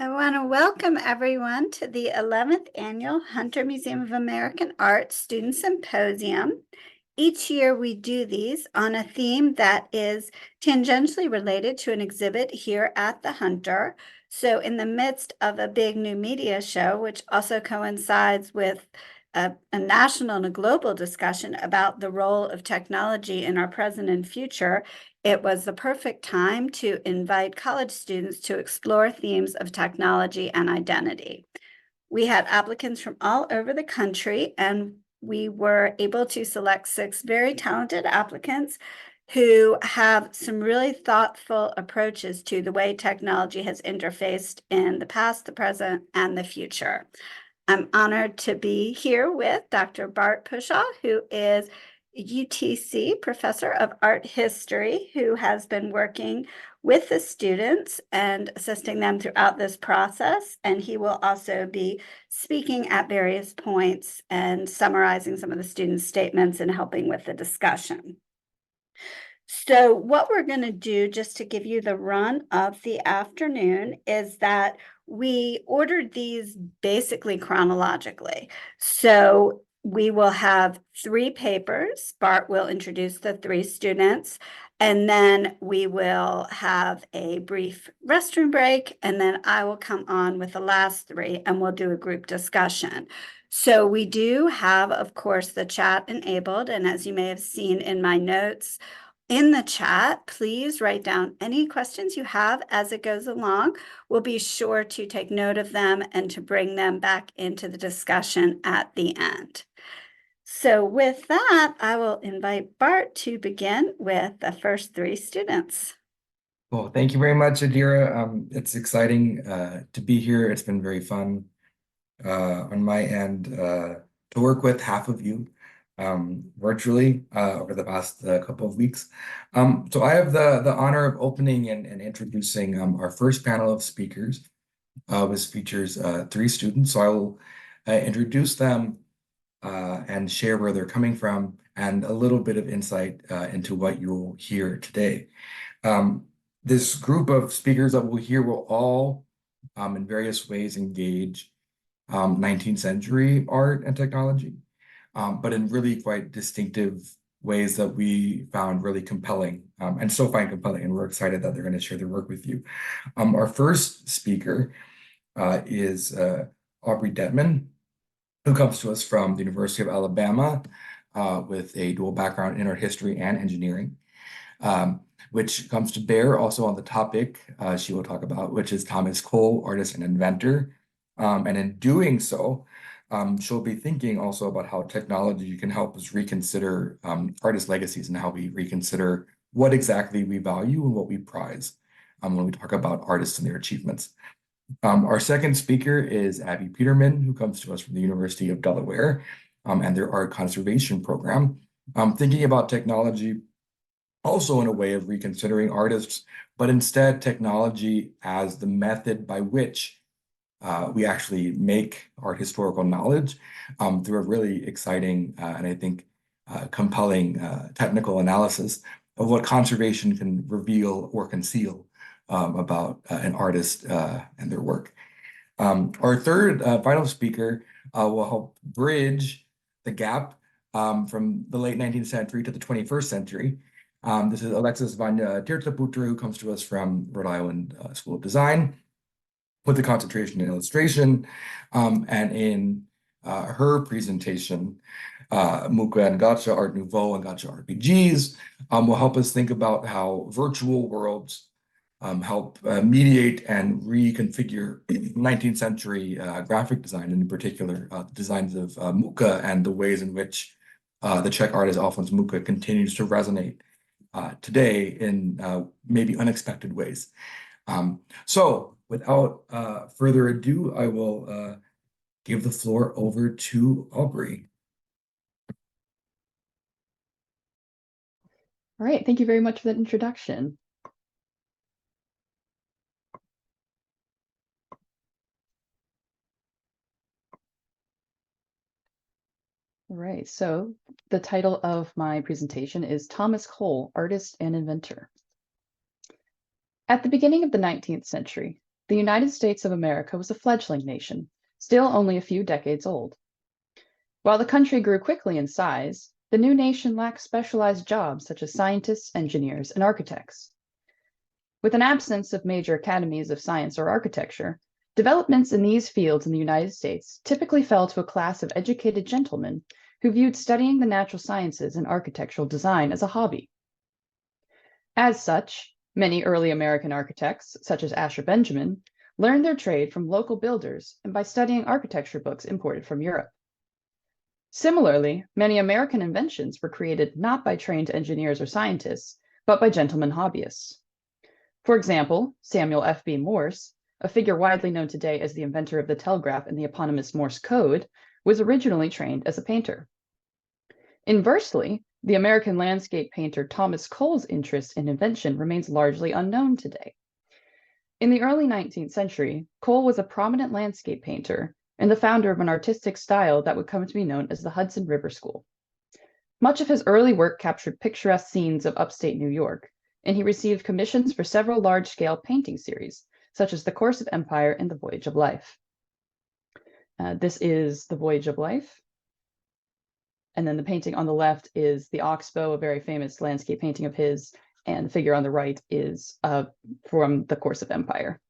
I want to welcome everyone to the 11th Annual Hunter Museum of American Art Student Symposium. Each year we do these on a theme that is tangentially related to an exhibit here at the Hunter. So in the midst of a big new media show, which also coincides with a national and a global discussion about the role of technology in our present and future, it was the perfect time to invite college students to explore themes of technology and identity. We had applicants from all over the country, and we were able to select 6 very talented applicants who have some really thoughtful approaches to the way technology has interfaced in the past, the present, and the future. I'm honored to be here with Dr. Bart Pushaw, who is UTC Professor of Art History, who has been working with the students and assisting them throughout this process. And he will also be speaking at various points and summarizing some of the students' statements and helping with the discussion. So what we're going to do, just to give you the run of the afternoon, is that we ordered these basically chronologically. So we will have 3 papers. Bart will introduce the 3 students, and then we will have a brief restroom break, and then I will come on with the last 3, and we'll do a group discussion. So we do have, of course, the chat enabled, and as you may have seen in my notes, in the chat, please write down any questions you have as it goes along. We'll be sure to take note of them and to bring them back into the discussion at the end. So with that, I will invite Bart to begin with the first 3 students. Well, thank you very much, Adira. It's exciting to be here. It's been very fun on my end to work with half of you virtually over the past couple of weeks. So I have the honor of opening and introducing our first panel of speakers, which features 3 students. So I will introduce them and share where they're coming from and a little bit of insight into what you'll hear today. This group of speakers that we'll hear will all in various ways engage 19th century art and technology, but in really quite distinctive ways that we found really compelling and still find compelling, and we're excited that they're going to share their work with you. Our first speaker is Aubrey Dettman, who comes to us from the University of Alabama with a dual background in art history and engineering, which comes to bear also on the topic she will talk about, which is Thomas Cole, artist and inventor. And in doing so, she'll be thinking also about how technology can help us reconsider artist legacies and how we reconsider what exactly we value and what we prize when we talk about artists and their achievements. Our second speaker is Abby Peterman, who comes to us from the University of Delaware and their art conservation program, thinking about technology also in a way of reconsidering artists, but instead technology as the method by which we actually make art historical knowledge through a really exciting and I think compelling technical analysis of what conservation can reveal or conceal about an artist and their work. Our third final speaker will help bridge the gap from the late 19th century to the 21st century. This is Alexis Vanja Tirtaputra, who comes to us from Rhode Island School of Design with a concentration in illustration. And in her presentation, Mucha and Gacha, Art Nouveau and Gacha RPGs will help us think about how virtual worlds help mediate and reconfigure 19th century graphic design, and in particular, designs of Mucha and the ways in which the Czech artist Alfons Mucha continues to resonate today in maybe unexpected ways. So without further ado, I will give the floor over to Aubrey. All right, thank you very much for that introduction. All right, so the title of my presentation is Thomas Cole, Artist and Inventor. At the beginning of the 19th century, the United States of America was a fledgling nation, still only a few decades old. While the country grew quickly in size, the new nation lacked specialized jobs such as scientists, engineers, and architects. With an absence of major academies of science or architecture, developments in these fields in the United States typically fell to a class of educated gentlemen who viewed studying the natural sciences and architectural design as a hobby. As such, many early American architects, such as Asher Benjamin, learned their trade from local builders and by studying architecture books imported from Europe. Similarly, many American inventions were created not by trained engineers or scientists, but by gentlemen hobbyists. For example, Samuel F.B. Morse, a figure widely known today as the inventor of the telegraph and the eponymous Morse code, was originally trained as a painter. Inversely, the American landscape painter Thomas Cole's interest in invention remains largely unknown today. In the early 19th century, Cole was a prominent landscape painter and the founder of an artistic style that would come to be known as the Hudson River School. Much of his early work captured picturesque scenes of upstate New York, and he received commissions for several large-scale painting series, such as The Course of Empire and The Voyage of Life. This is The Voyage of Life. And then the painting on the left is the Oxbow, a very famous landscape painting of his, and the figure on the right is from The Course of Empire.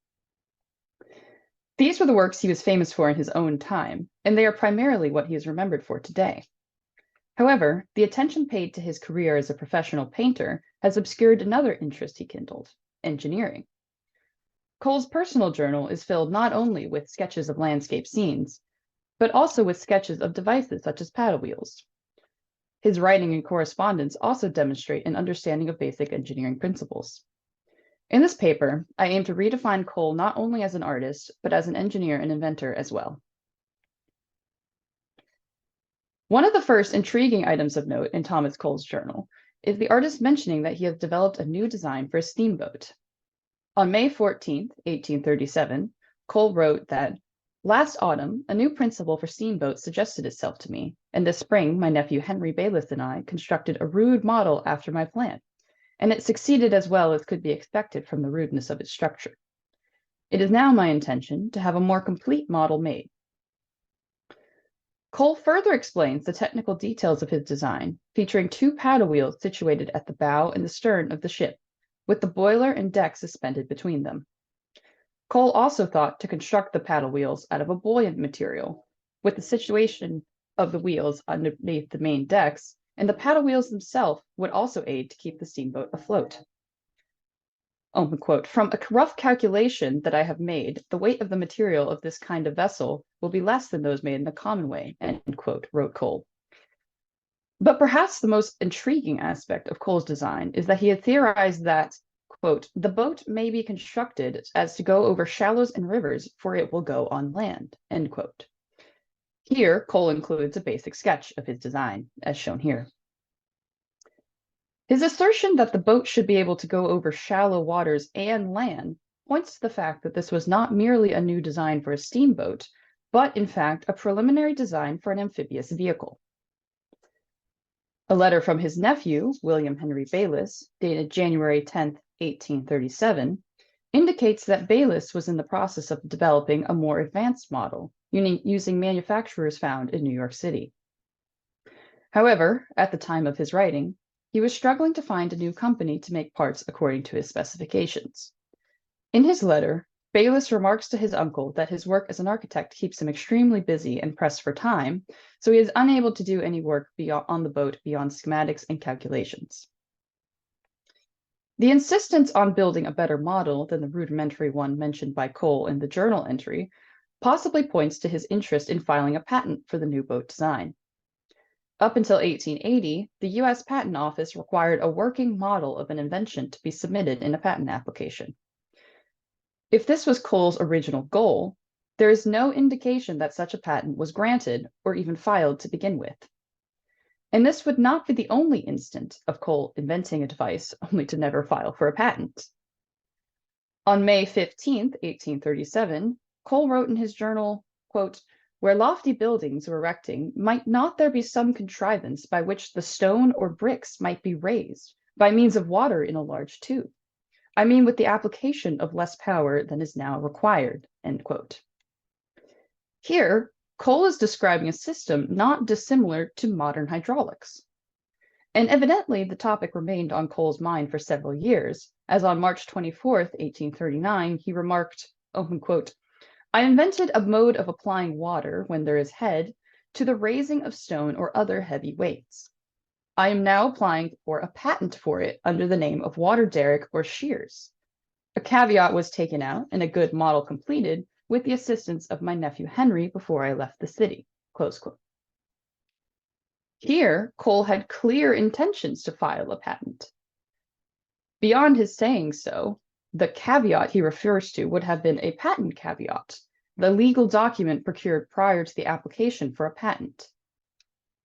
These were the works he was famous for in his own time, and they are primarily what he is remembered for today. However, the attention paid to his career as a professional painter has obscured another interest he kindled, engineering. Cole's personal journal is filled not only with sketches of landscape scenes, but also with sketches of devices such as paddle wheels. His writing and correspondence also demonstrate an understanding of basic engineering principles. In this paper, I aim to redefine Cole not only as an artist, but as an engineer and inventor as well. One of the first intriguing items of note in Thomas Cole's journal is the artist mentioning that he has developed a new design for a steamboat. On May 14, 1837, Cole wrote that, "Last autumn, a new principle for steamboats suggested itself to me, and this spring my nephew Henry Bayliss and I constructed a rude model after my plan, and it succeeded as well as could be expected from the rudeness of its structure. It is now my intention to have a more complete model made." Cole further explains the technical details of his design, featuring two paddle wheels situated at the bow and the stern of the ship, with the boiler and deck suspended between them. Cole also thought to construct the paddle wheels out of a buoyant material, with the situation of the wheels underneath the main decks, and the paddle wheels themselves would also aid to keep the steamboat afloat. Open quote, "From a rough calculation that I have made, the weight of the material of this kind of vessel will be less than those made in the common way," end quote, wrote Cole. But perhaps the most intriguing aspect of Cole's design is that he had theorized that, quote, "the boat may be constructed as to go over shallows and rivers, for it will go on land," end quote. Here, Cole includes a basic sketch of his design, as shown here. His assertion that the boat should be able to go over shallow waters and land points to the fact that this was not merely a new design for a steamboat, but in fact a preliminary design for an amphibious vehicle. A letter from his nephew, William Henry Bayliss, dated January 10, 1837, indicates that Bayliss was in the process of developing a more advanced model, using manufacturers found in New York City. However, at the time of his writing, he was struggling to find a new company to make parts according to his specifications. In his letter, Bayliss remarks to his uncle that his work as an architect keeps him extremely busy and pressed for time, so he is unable to do any work on the boat beyond schematics and calculations. The insistence on building a better model than the rudimentary one mentioned by Cole in the journal entry possibly points to his interest in filing a patent for the new boat design. Up until 1880, the U.S. Patent Office required a working model of an invention to be submitted in a patent application. If this was Cole's original goal, there is no indication that such a patent was granted or even filed to begin with. And this would not be the only instance of Cole inventing a device only to never file for a patent. On May 15, 1837, Cole wrote in his journal, quote, "Where lofty buildings were erecting, might not there be some contrivance by which the stone or bricks might be raised by means of water in a large tube, I mean with the application of less power than is now required, end quote. Here, Cole is describing a system not dissimilar to modern hydraulics. And evidently, the topic remained on Cole's mind for several years, as on March 24th, 1839, he remarked, open quote, I invented a mode of applying water when there is head to the raising of stone or other heavy weights. I am now applying for a patent for it under the name of water derrick or shears. A caveat was taken out and a good model completed with the assistance of my nephew Henry before I left the city, close quote. Here, Cole had clear intentions to file a patent. Beyond his saying so, the caveat he refers to would have been a patent caveat, the legal document procured prior to the application for a patent.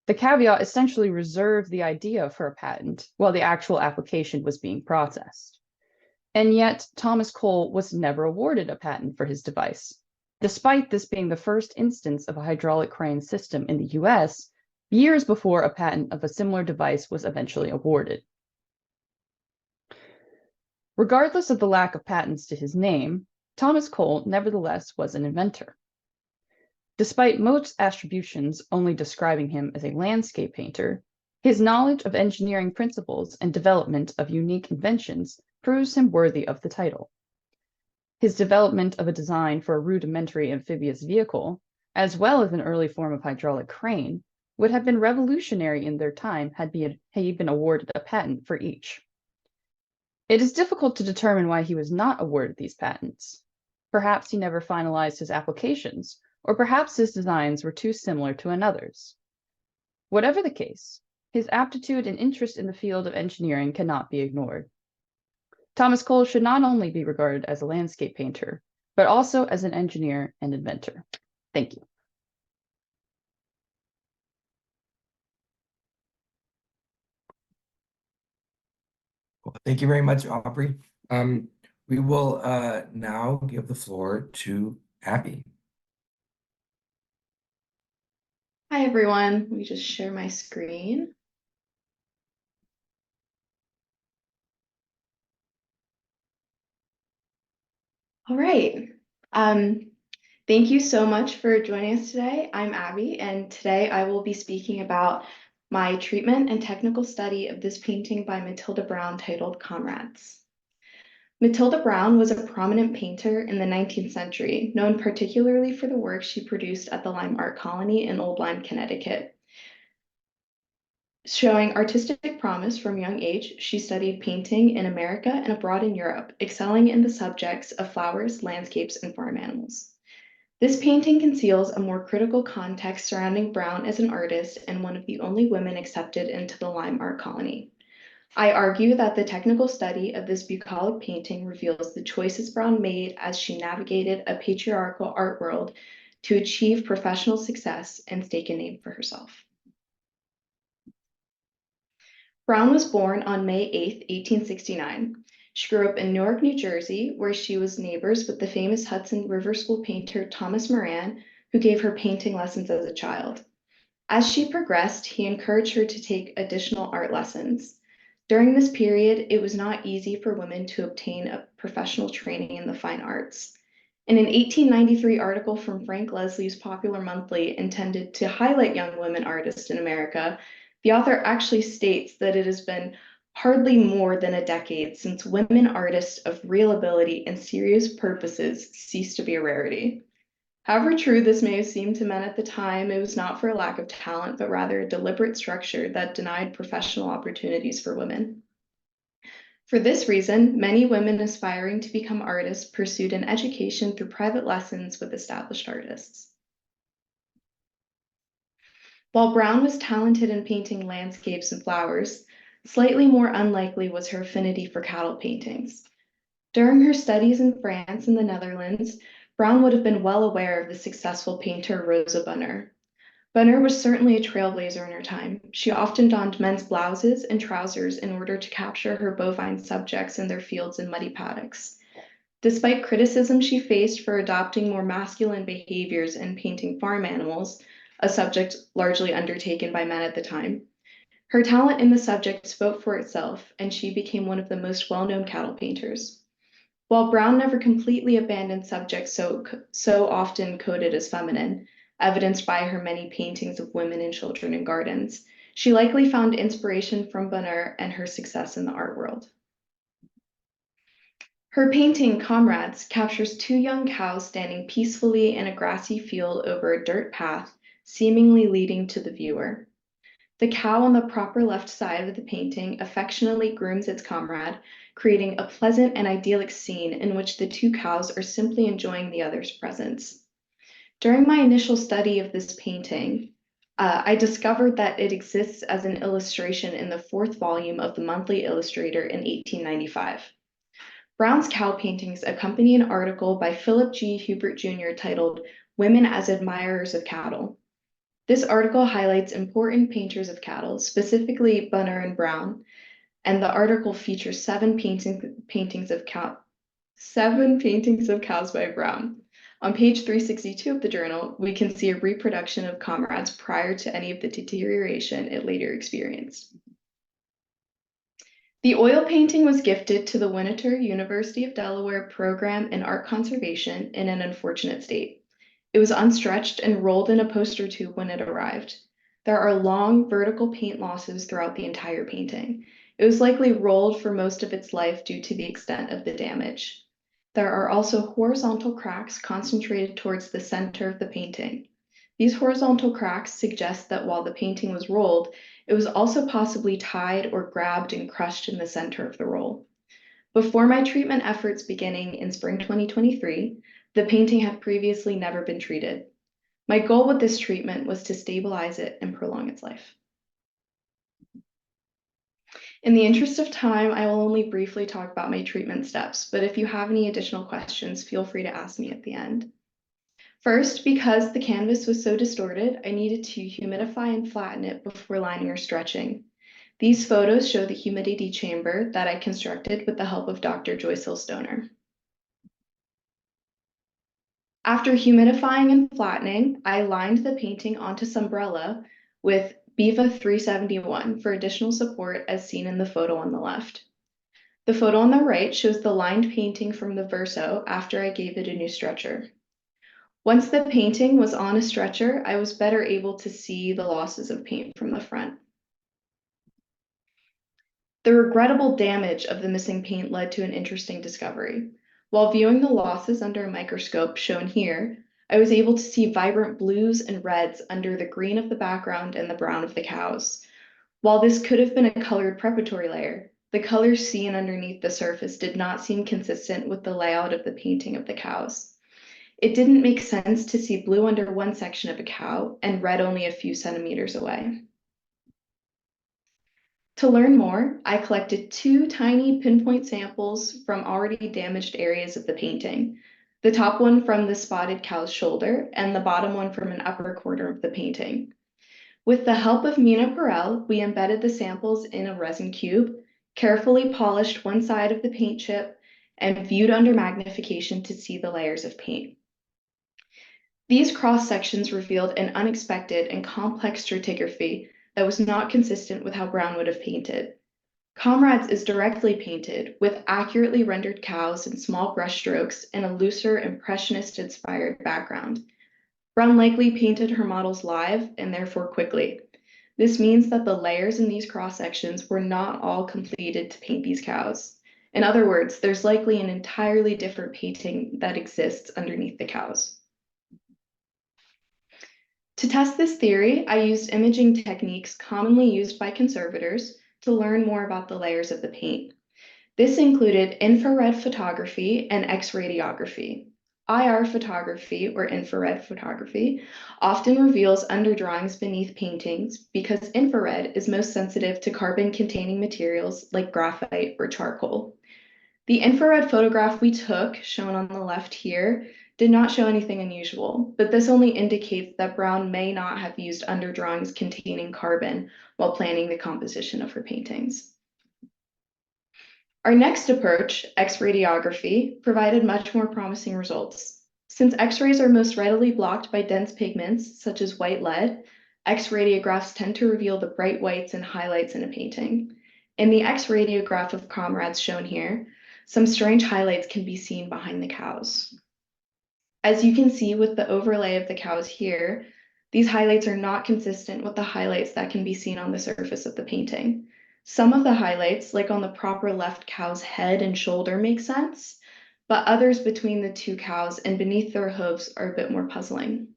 The caveat essentially reserved the idea for a patent while the actual application was being processed. And yet, Thomas Cole was never awarded a patent for his device, despite this being the first instance of a hydraulic crane system in the US, years before a patent of a similar device was eventually awarded. Regardless of the lack of patents to his name, Thomas Cole nevertheless was an inventor. Despite most attributions only describing him as a landscape painter, his knowledge of engineering principles and development of unique inventions proves him worthy of the title. His development of a design for a rudimentary amphibious vehicle, as well as an early form of hydraulic crane, would have been revolutionary in their time had he been awarded a patent for each. It is difficult to determine why he was not awarded these patents. Perhaps he never finalized his applications, or perhaps his designs were too similar to another's. Whatever the case, his aptitude and interest in the field of engineering cannot be ignored. Thomas Cole should not only be regarded as a landscape painter, but also as an engineer and inventor. Thank you. Well, thank you very much, Aubrey. We will now give the floor to Abby. Hi, everyone. Let me just share my screen. All right. Thank you so much for joining us today. I'm Abby, and today I will be speaking about my treatment and technical study of this painting by Matilda Browne titled Comrades. Matilda Browne was a prominent painter in the 19th century, known particularly for the work she produced at the Lyme Art Colony in Old Lyme, Connecticut. Showing artistic promise from young age, she studied painting in America and abroad in Europe, excelling in the subjects of flowers, landscapes, and farm animals. This painting conceals a more critical context surrounding Browne as an artist and one of the only women accepted into the Lyme Art Colony. I argue that the technical study of this bucolic painting reveals the choices Browne made as she navigated a patriarchal art world to achieve professional success and stake a name for herself. Browne was born on May 8, 1869. She grew up in Newark, New Jersey, where she was neighbors with the famous Hudson River School painter Thomas Moran, who gave her painting lessons as a child. As she progressed, he encouraged her to take additional art lessons. During this period, it was not easy for women to obtain a professional training in the fine arts. In an 1893 article from Frank Leslie's Popular Monthly intended to highlight young women artists in America, the author actually states that it has been hardly more than a decade since women artists of real ability and serious purposes ceased to be a rarity. However true this may have seemed to men at the time, it was not for a lack of talent, but rather a deliberate structure that denied professional opportunities for women. For this reason, many women aspiring to become artists pursued an education through private lessons with established artists. While Browne was talented in painting landscapes and flowers, slightly more unlikely was her affinity for cattle paintings. During her studies in France and the Netherlands, Browne would have been well aware of the successful painter Rosa Bonheur. Bonheur was certainly a trailblazer in her time. She often donned men's blouses and trousers in order to capture her bovine subjects in their fields and muddy paddocks. Despite criticism she faced for adopting more masculine behaviors in painting farm animals, a subject largely undertaken by men at the time, Her talent in the subject spoke for itself, and she became one of the most well-known cattle painters. While Browne never completely abandoned subjects so often coded as feminine, evidenced by her many paintings of women and children in gardens, she likely found inspiration from Bonheur and her success in the art world. Her painting, Comrades, captures two young cows standing peacefully in a grassy field over a dirt path, seemingly leading to the viewer. The cow on the proper left side of the painting affectionately grooms its comrade, creating a pleasant and idyllic scene in which the two cows are simply enjoying the other's presence. During my initial study of this painting, I discovered that it exists as an illustration in the 4th volume of the Monthly Illustrator in 1895. Browne's cow paintings accompany an article by Philip G. Hubert Jr. titled Women as Admirers of Cattle. This article highlights important painters of cattle, specifically Bonheur and Browne, and the article features 7 paintings of cows by Browne. On page 362 of the journal, we can see a reproduction of Comrades prior to any of the deterioration it later experienced. The oil painting was gifted to the Winter University of Delaware Program in Art Conservation in an unfortunate state. It was unstretched and rolled in a poster tube when it arrived. There are long vertical paint losses throughout the entire painting. It was likely rolled for most of its life due to the extent of the damage. There are also horizontal cracks concentrated towards the center of the painting. These horizontal cracks suggest that while the painting was rolled, it was also possibly tied or grabbed and crushed in the center of the roll. Before my treatment efforts beginning in spring 2023, the painting had previously never been treated. My goal with this treatment was to stabilize it and prolong its life. In the interest of time, I will only briefly talk about my treatment steps, but if you have any additional questions, feel free to ask me at the end. First, because the canvas was so distorted, I needed to humidify and flatten it before lining or stretching. These photos show the humidity chamber that I constructed with the help of Dr. Joyce Hill-Stoner. After humidifying and flattening, I lined the painting onto Sumbrella with Biva 371 for additional support as seen in the photo on the left. The photo on the right shows the lined painting from the verso after I gave it a new stretcher. Once the painting was on a stretcher, I was better able to see the losses of paint from the front. The regrettable damage of the missing paint led to an interesting discovery. While viewing the losses under a microscope shown here, I was able to see vibrant blues and reds under the green of the background and the brown of the cows. While this could have been a colored preparatory layer, the colors seen underneath the surface did not seem consistent with the layout of the painting of the cows. It didn't make sense to see blue under one section of a cow and red only a few centimeters away. To learn more, I collected 2 tiny pinpoint samples from already damaged areas of the painting. The top one from the spotted cow's shoulder and the bottom one from an upper corner of the painting. With the help of Mina Perel, we embedded the samples in a resin cube, carefully polished one side of the paint chip, and viewed under magnification to see the layers of paint. These cross-sections revealed an unexpected and complex stratigraphy that was not consistent with how Browne would have painted. Comrades is directly painted with accurately rendered cows in small brushstrokes and a looser impressionist-inspired background. Browne likely painted her models live and therefore quickly. This means that the layers in these cross-sections were not all completed to paint these cows. In other words, there's likely an entirely different painting that exists underneath the cows. To test this theory, I used imaging techniques commonly used by conservators to learn more about the layers of the paint. This included infrared photography and X-radiography. IR photography, or infrared photography, often reveals underdrawings beneath paintings because infrared is most sensitive to carbon-containing materials like graphite or charcoal. The infrared photograph we took, shown on the left here, did not show anything unusual, but this only indicates that Browne may not have used underdrawings containing carbon while planning the composition of her paintings. Our next approach, X-radiography, provided much more promising results. Since X-rays are most readily blocked by dense pigments, such as white lead, X radiographs tend to reveal the bright whites and highlights in a painting. In the X radiograph of Comrades shown here, some strange highlights can be seen behind the cows. As you can see with the overlay of the cows here, these highlights are not consistent with the highlights that can be seen on the surface of the painting. Some of the highlights, like on the proper left cow's head and shoulder, make sense, but others between the two cows and beneath their hooves are a bit more puzzling.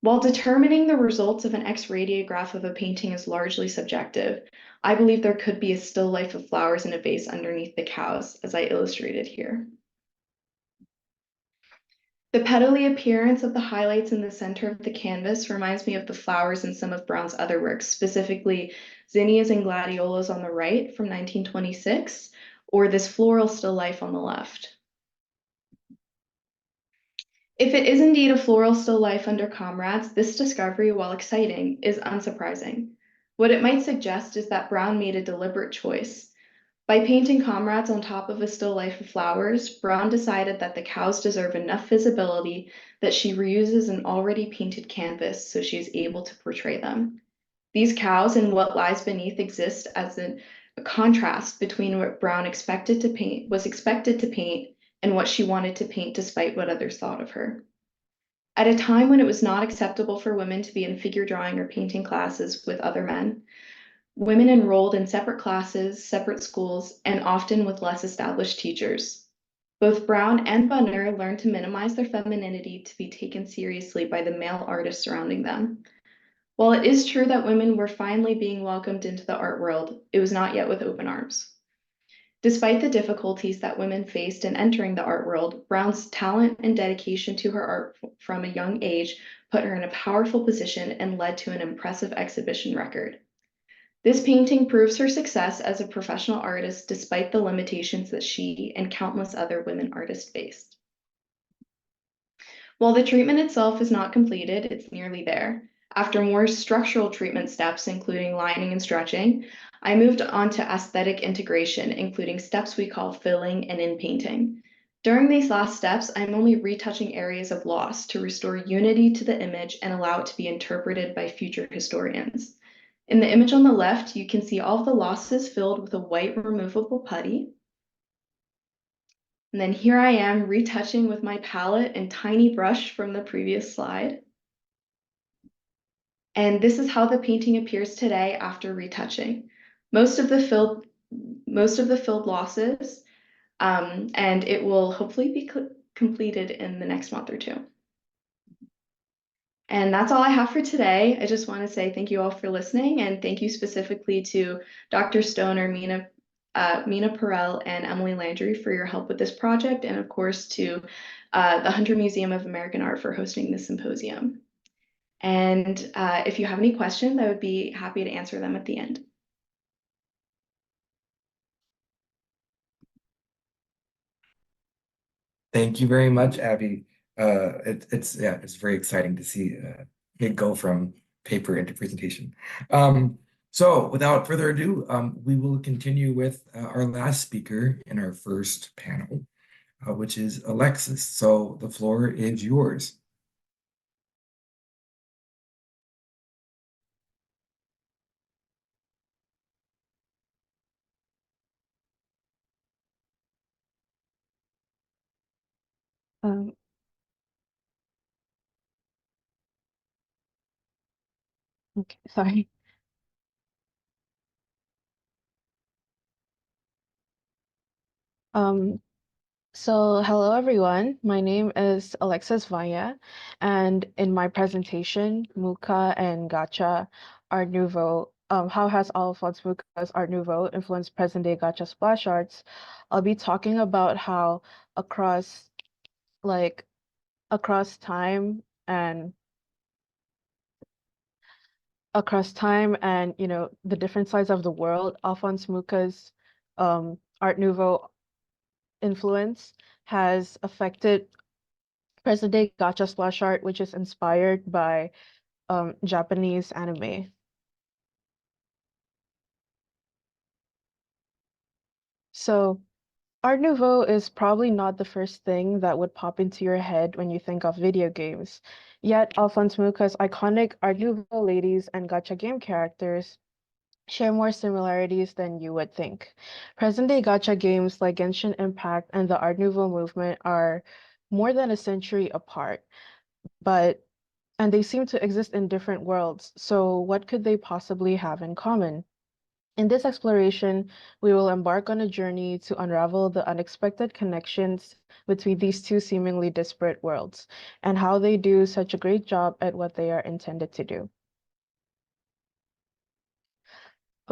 While determining the results of an X radiograph of a painting is largely subjective, I believe there could be a still life of flowers in a vase underneath the cows, as I illustrated here. The petally appearance of the highlights in the center of the canvas reminds me of the flowers in some of Browne's other works, specifically zinnias and gladiolas on the right from 1926, or this floral still life on the left. If it is indeed a floral still life under Comrades, this discovery, while exciting, is unsurprising. What it might suggest is that Browne made a deliberate choice. By painting Comrades on top of a still life of flowers, Browne decided that the cows deserve enough visibility that she reuses an already painted canvas so she is able to portray them. These cows and what lies beneath exist as a contrast between what Browne was expected to paint and what she wanted to paint despite what others thought of her. At a time when it was not acceptable for women to be in figure drawing or painting classes with other men, women enrolled in separate classes, separate schools, and often with less established teachers. Both Browne and Bonheur learned to minimize their femininity to be taken seriously by the male artists surrounding them. While it is true that women were finally being welcomed into the art world, it was not yet with open arms. Despite the difficulties that women faced in entering the art world, Browne's talent and dedication to her art from a young age put her in a powerful position and led to an impressive exhibition record. This painting proves her success as a professional artist despite the limitations that she and countless other women artists faced. While the treatment itself is not completed, it's nearly there. After more structural treatment steps, including lining and stretching, I moved on to aesthetic integration, including steps we call filling and in-painting. During these last steps, I'm only retouching areas of loss to restore unity to the image and allow it to be interpreted by future historians. In the image on the left, you can see all of the losses filled with a white removable putty. And then here I am retouching with my palette and tiny brush from the previous slide. And this is how the painting appears today after retouching. Most of the filled losses, and it will hopefully be completed in the next month or two. And that's all I have for today. I just want to say thank you all for listening, and thank you specifically to Dr. Stoner, Mina Perel, and Emily Landry for your help with this project, and of course to the Hunter Museum of American Art for hosting this symposium. And if you have any questions, I would be happy to answer them at the end. Thank you very much, Abby. It's very exciting to see it go from paper into presentation. So without further ado, we will continue with our last speaker in our first panel, which is Alexis. So the floor is yours. Um, okay, sorry. Um, so hello everyone. My name is Alexis Vanja, and in my presentation, Mucha and Gacha Art Nouveau, how has Alphonse Mucha's Art Nouveau influenced present-day Gacha splash arts? I'll be talking about how across across time and the different sides of the world, Alphonse Mucha's Art Nouveau influence has affected present-day gacha splash art, which is inspired by Japanese anime. So Art Nouveau is probably not the first thing that would pop into your head when you think of video games. Yet, Alphonse Mucha's iconic Art Nouveau ladies and gacha game characters share more similarities than you would think. Present-day gacha games like Genshin Impact and the Art Nouveau movement are more than a century apart, but and they seem to exist in different worlds. So what could they possibly have in common? In this exploration, we will embark on a journey to unravel the unexpected connections between these two seemingly disparate worlds and how they do such a great job at what they are intended to do.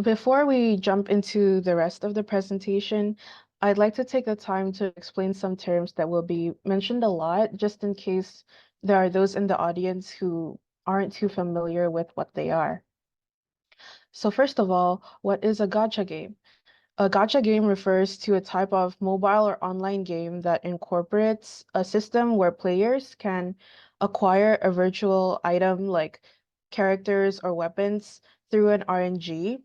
Before we jump into the rest of the presentation, I'd like to take the time to explain some terms that will be mentioned a lot, just in case there are those in the audience who aren't too familiar with what they are. So first of all, what is a gacha game? A gacha game refers to a type of mobile or online game that incorporates a system where players can acquire a virtual item like characters or weapons through an RNG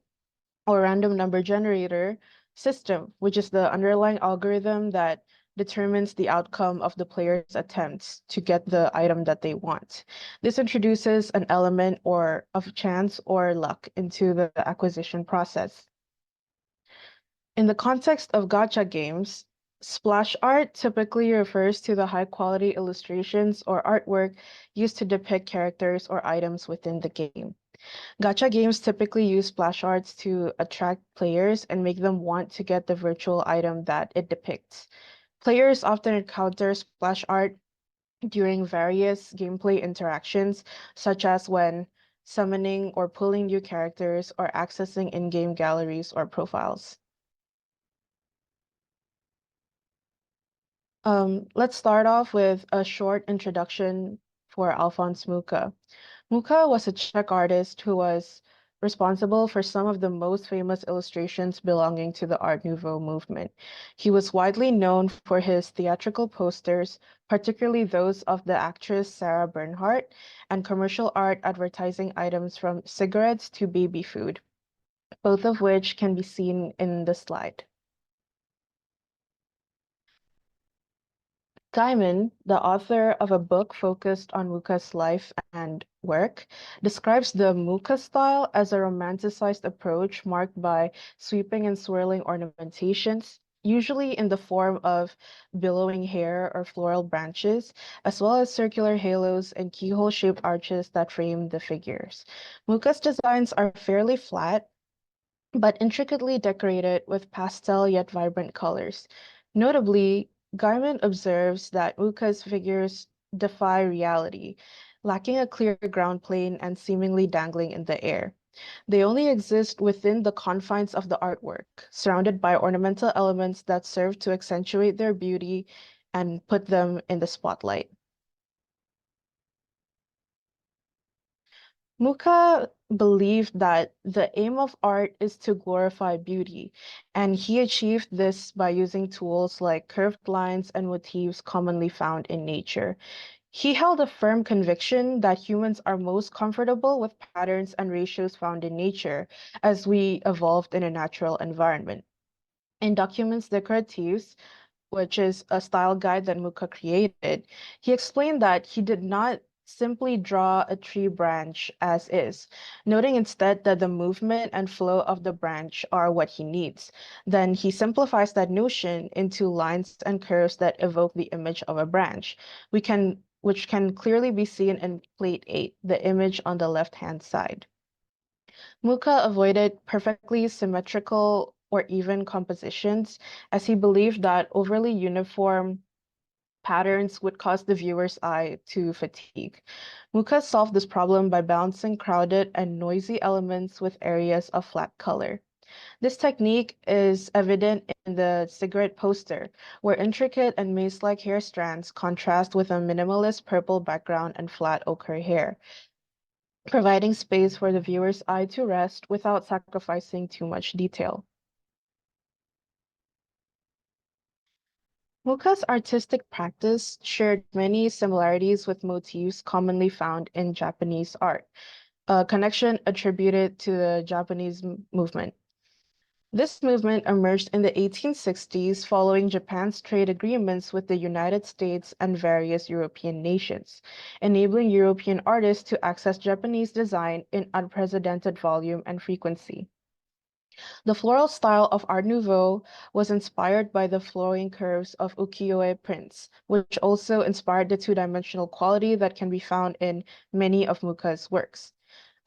or random number generator system, which is the underlying algorithm that determines the outcome of the player's attempts to get the item that they want. This introduces an element or of chance or luck into the acquisition process. In the context of gacha games, splash art typically refers to the high-quality illustrations or artwork used to depict characters or items within the game. Gacha games typically use splash arts to attract players and make them want to get the virtual item that it depicts. Players often encounter splash art during various gameplay interactions, such as when summoning or pulling new characters or accessing in-game galleries or profiles. Let's start off with a short introduction for Alphonse Mucha. Mucha was a Czech artist who was responsible for some of the most famous illustrations belonging to the Art Nouveau movement. He was widely known for his theatrical posters, particularly those of the actress Sarah Bernhardt, and commercial art advertising items from cigarettes to baby food, both of which can be seen in the slide. Gaiman, the author of a book focused on Mucha's life and work, describes the Mucha style as a romanticized approach marked by sweeping and swirling ornamentations, usually in the form of billowing hair or floral branches, as well as circular halos and keyhole-shaped arches that frame the figures. Mucha's designs are fairly flat, but intricately decorated with pastel yet vibrant colors. Notably, Gaiman observes that Mucha's figures defy reality, lacking a clear ground plane and seemingly dangling in the air. They only exist within the confines of the artwork, surrounded by ornamental elements that serve to accentuate their beauty and put them in the spotlight. Mucha believed that the aim of art is to glorify beauty, and he achieved this by using tools like curved lines and motifs commonly found in nature. He held a firm conviction that humans are most comfortable with patterns and ratios found in nature as we evolved in a natural environment. In Documents Decoratives, which is a style guide that Mucha created, he explained that he did not simply draw a tree branch as is, noting instead that the movement and flow of the branch are what he needs. Then he simplifies that notion into lines and curves that evoke the image of a branch, which can clearly be seen in Plate 8, the image on the left-hand side. Mucha avoided perfectly symmetrical or even compositions, as he believed that overly uniform patterns would cause the viewer's eye to fatigue. Mucha solved this problem by balancing crowded and noisy elements with areas of flat color. This technique is evident in the cigarette poster, where intricate and maze-like hair strands contrast with a minimalist purple background and flat ochre hair, providing space for the viewer's eye to rest without sacrificing too much detail. Mucha's artistic practice shared many similarities with motifs commonly found in Japanese art, a connection attributed to the Japanese movement. This movement emerged in the 1860s following Japan's trade agreements with the United States and various European nations, enabling European artists to access Japanese design in unprecedented volume and frequency. The floral style of Art Nouveau was inspired by the flowing curves of ukiyo-e prints, which also inspired the two-dimensional quality that can be found in many of Mucha's works.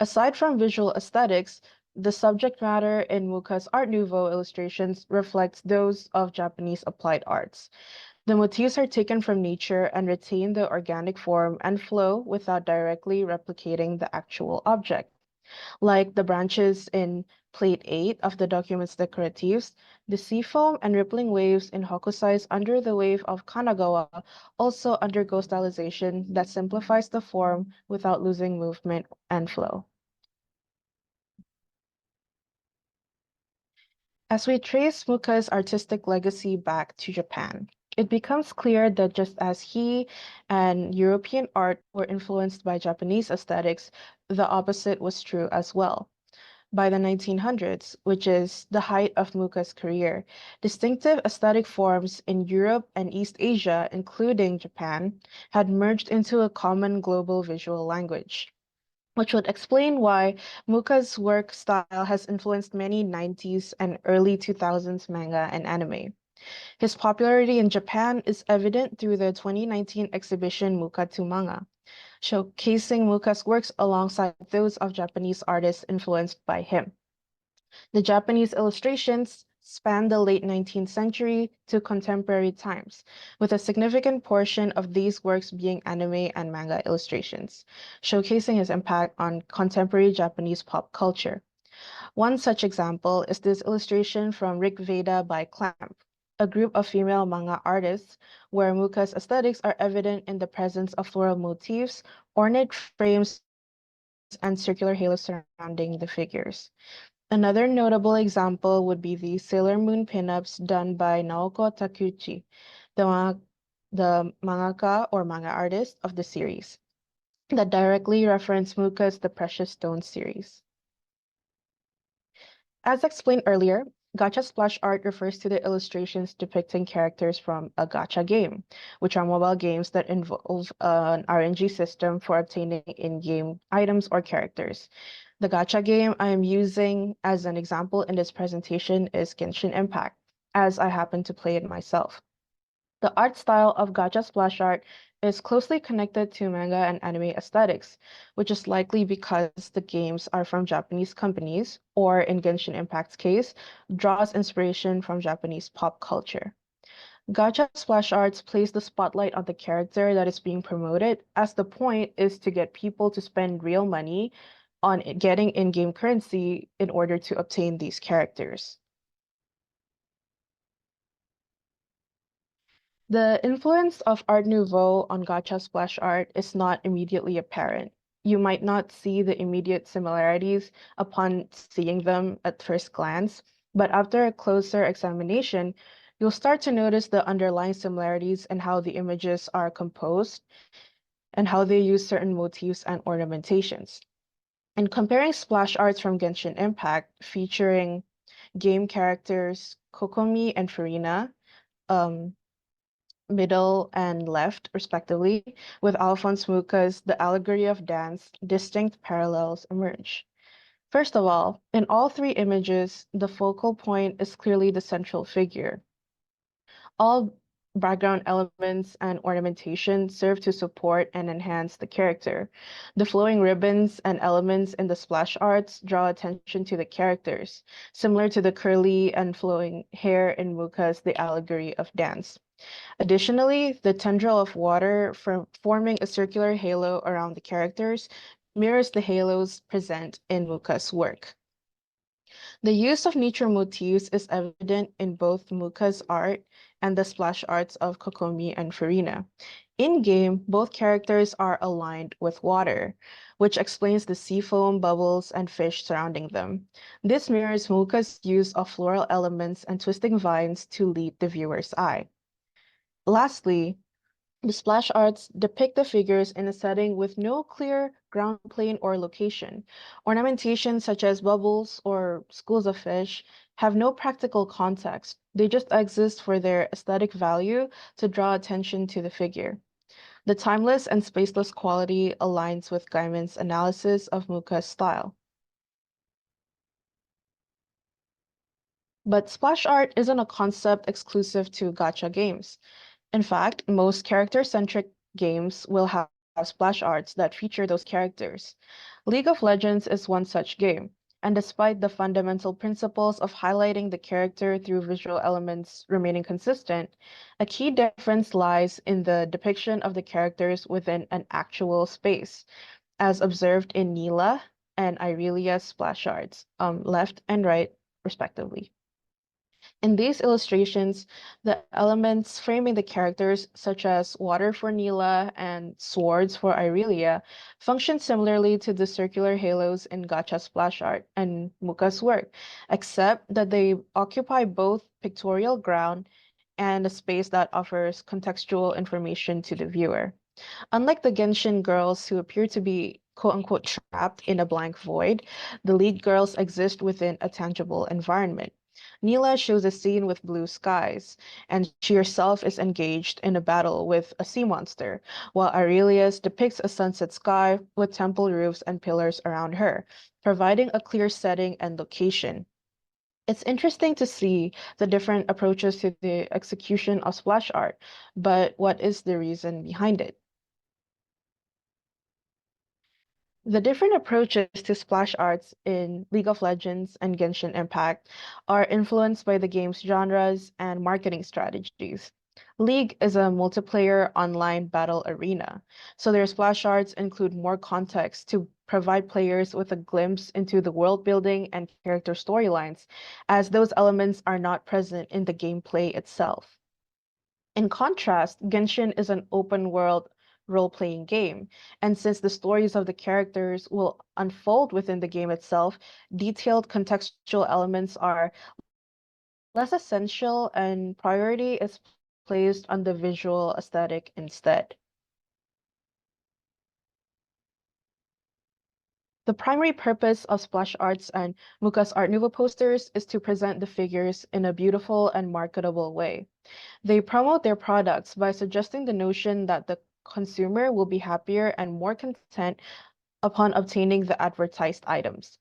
Aside from visual aesthetics, the subject matter in Mucha's Art Nouveau illustrations reflects those of Japanese applied arts. The motifs are taken from nature and retain the organic form and flow without directly replicating the actual object. Like the branches in Plate 8 of the document's decoratives, the seafoam and rippling waves in Hokusai's Under the Wave of Kanagawa also undergo stylization that simplifies the form without losing movement and flow. As we trace Mucha's artistic legacy back to Japan, it becomes clear that just as he and European art were influenced by Japanese aesthetics, the opposite was true as well. By the 1900s, which is the height of Mucha's career, distinctive aesthetic forms in Europe and East Asia, including Japan, had merged into a common global visual language, which would explain why Mucha's work style has influenced many 90s and early 2000s manga and anime. His popularity in Japan is evident through the 2019 exhibition Mucha to Manga, showcasing Mucha's works alongside those of Japanese artists influenced by him. The Japanese illustrations span the late 19th century to contemporary times, with a significant portion of these works being anime and manga illustrations, showcasing his impact on contemporary Japanese pop culture. One such example is this illustration from Rig Veda by Clamp, a group of female manga artists, where Mucha's aesthetics are evident in the presence of floral motifs, ornate frames, and circular halos surrounding the figures. Another notable example would be the Sailor Moon pinups done by Naoko Takeuchi, the mangaka or manga artist of the series, that directly reference Mucha's The Precious Stone series. As explained earlier, Gacha splash art refers to the illustrations depicting characters from a gacha game, which are mobile games that involve an RNG system for obtaining in-game items or characters. The gacha game I am using as an example in this presentation is Genshin Impact, as I happen to play it myself. The art style of gacha splash art is closely connected to manga and anime aesthetics, which is likely because the games are from Japanese companies, or in Genshin Impact's case, draws inspiration from Japanese pop culture. Gacha splash arts place the spotlight on the character that is being promoted, as the point is to get people to spend real money on getting in-game currency in order to obtain these characters. The influence of Art Nouveau on gacha splash art is not immediately apparent. You might not see the immediate similarities upon seeing them at first glance, but after a closer examination, you'll start to notice the underlying similarities in how the images are composed and how they use certain motifs and ornamentations. In comparing splash arts from Genshin Impact featuring game characters Kokomi and Furina, middle and left, respectively, with Alphonse Mucha's The Allegory of Dance, distinct parallels emerge. First of all, in all three images, the focal point is clearly the central figure. All background elements and ornamentation serve to support and enhance the character. The flowing ribbons and elements in the splash arts draw attention to the characters, similar to the curly and flowing hair in Mucha's The Allegory of Dance. Additionally, the tendril of water forming a circular halo around the characters mirrors the halos present in Mucha's work. The use of nature motifs is evident in both Mucha's art and the splash arts of Kokomi and Furina. In-game, both characters are aligned with water, which explains the seafoam, bubbles, and fish surrounding them. This mirrors Mucha's use of floral elements and twisting vines to lead the viewer's eye. Lastly, the splash arts depict the figures in a setting with no clear ground plane or location. Ornamentation such as bubbles or schools of fish have no practical context. They just exist for their aesthetic value to draw attention to the figure. The timeless and spaceless quality aligns with Gaiman's analysis of Mucha's style. But splash art isn't a concept exclusive to gacha games. In fact, most character-centric games will have splash arts that feature those characters. League of Legends is one such game, and despite the fundamental principles of highlighting the character through visual elements remaining consistent, a key difference lies in the depiction of the characters within an actual space, as observed in Neela and Irelia's splash arts, left and right, respectively. In these illustrations, the elements framing the characters, such as water for Neela and swords for Irelia, function similarly to the circular halos in Gacha splash art and Mucha's work, except that they occupy both pictorial ground and a space that offers contextual information to the viewer. Unlike the Genshin girls who appear to be quote unquote trapped in a blank void, the lead girls exist within a tangible environment. Neela shows a scene with blue skies, and she herself is engaged in a battle with a sea monster, while Aurelius depicts a sunset sky with temple roofs and pillars around her, providing a clear setting and location. It's interesting to see the different approaches to the execution of splash art, but what is the reason behind it? The different approaches to splash arts in League of Legends and Genshin Impact are influenced by the game's genres and marketing strategies. League is a multiplayer online battle arena, so their splash arts include more context to provide players with a glimpse into the world building and character storylines, as those elements are not present in the gameplay itself. In contrast, Genshin is an open world role-playing game, and since the stories of the characters will unfold within the game itself, detailed contextual elements are less essential and priority is placed on the visual aesthetic instead. The primary purpose of splash arts and Mucha's Art Nouveau posters is to present the figures in a beautiful and marketable way. They promote their products by suggesting the notion that the consumer will be happier and more content upon obtaining the advertised items.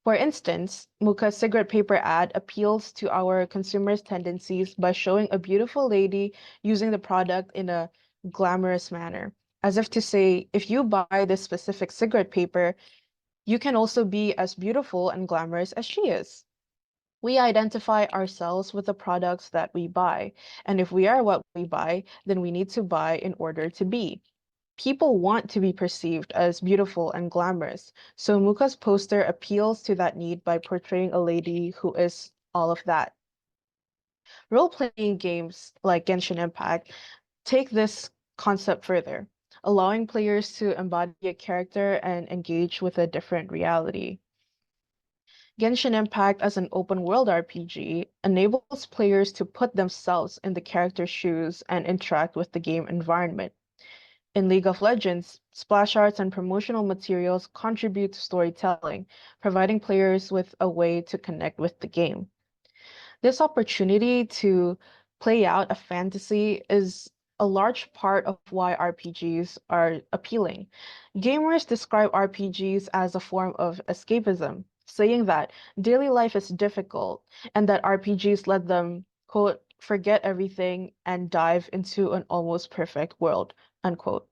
For instance, Mucha's cigarette paper ad appeals to our consumers' tendencies by showing a beautiful lady using the product in a glamorous manner, as if to say, if you buy this specific cigarette paper, you can also be as beautiful and glamorous as she is. We identify ourselves with the products that we buy, and if we are what we buy, then we need to buy in order to be. People want to be perceived as beautiful and glamorous, so Mucha's poster appeals to that need by portraying a lady who is all of that. Role-playing games like Genshin Impact take this concept further, allowing players to embody a character and engage with a different reality. Genshin Impact as an open world RPG enables players to put themselves in the character's shoes and interact with the game environment. In League of Legends, splash arts and promotional materials contribute to storytelling, providing players with a way to connect with the game. This opportunity to play out a fantasy is a large part of why RPGs are appealing. Gamers describe RPGs as a form of escapism, saying that daily life is difficult and that RPGs let them, quote, forget everything and dive into an almost perfect world, unquote.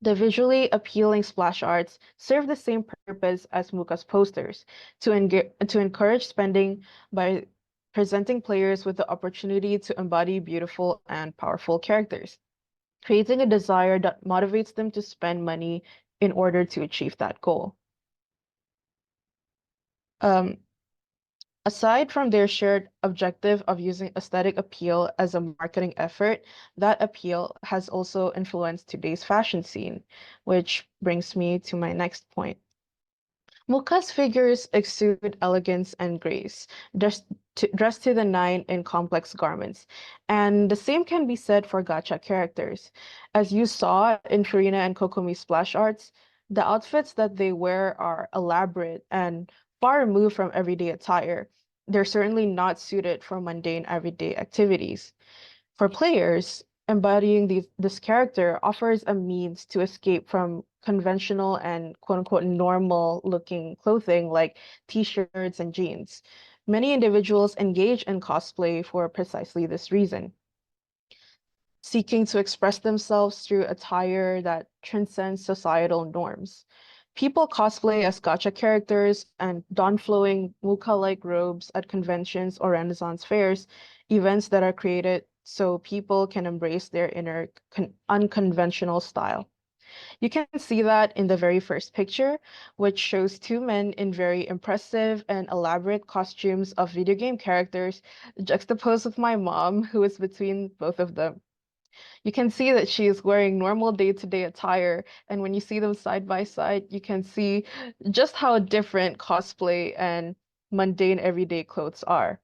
The visually appealing splash arts serve the same purpose as Mucha's posters, to encourage spending by presenting players with the opportunity to embody beautiful and powerful characters, creating a desire that motivates them to spend money in order to achieve that goal. Um, Aside from their shared objective of using aesthetic appeal as a marketing effort, that appeal has also influenced today's fashion scene, which brings me to my next point. Mucha's figures exude elegance and grace, dressed to the nine in complex garments. And the same can be said for gacha characters. As you saw in Furina and Kokomi's splash arts, The outfits that they wear are elaborate and far removed from everyday attire. They're certainly not suited for mundane everyday activities. For players, embodying this character offers a means to escape from conventional and quote unquote normal looking clothing like t-shirts and jeans. Many individuals engage in cosplay for precisely this reason, seeking to express themselves through attire that transcends societal norms. People cosplay as gacha characters and don flowing Mucha-like robes at conventions or Renaissance fairs, events that are created so people can embrace their inner unconventional style. You can see that in the very first picture, which shows two men in very impressive and elaborate costumes of video game characters, juxtaposed with my mom, who is between both of them. You can see that she is wearing normal day-to-day attire, and when you see them side by side, you can see just how different cosplay and mundane everyday clothes are.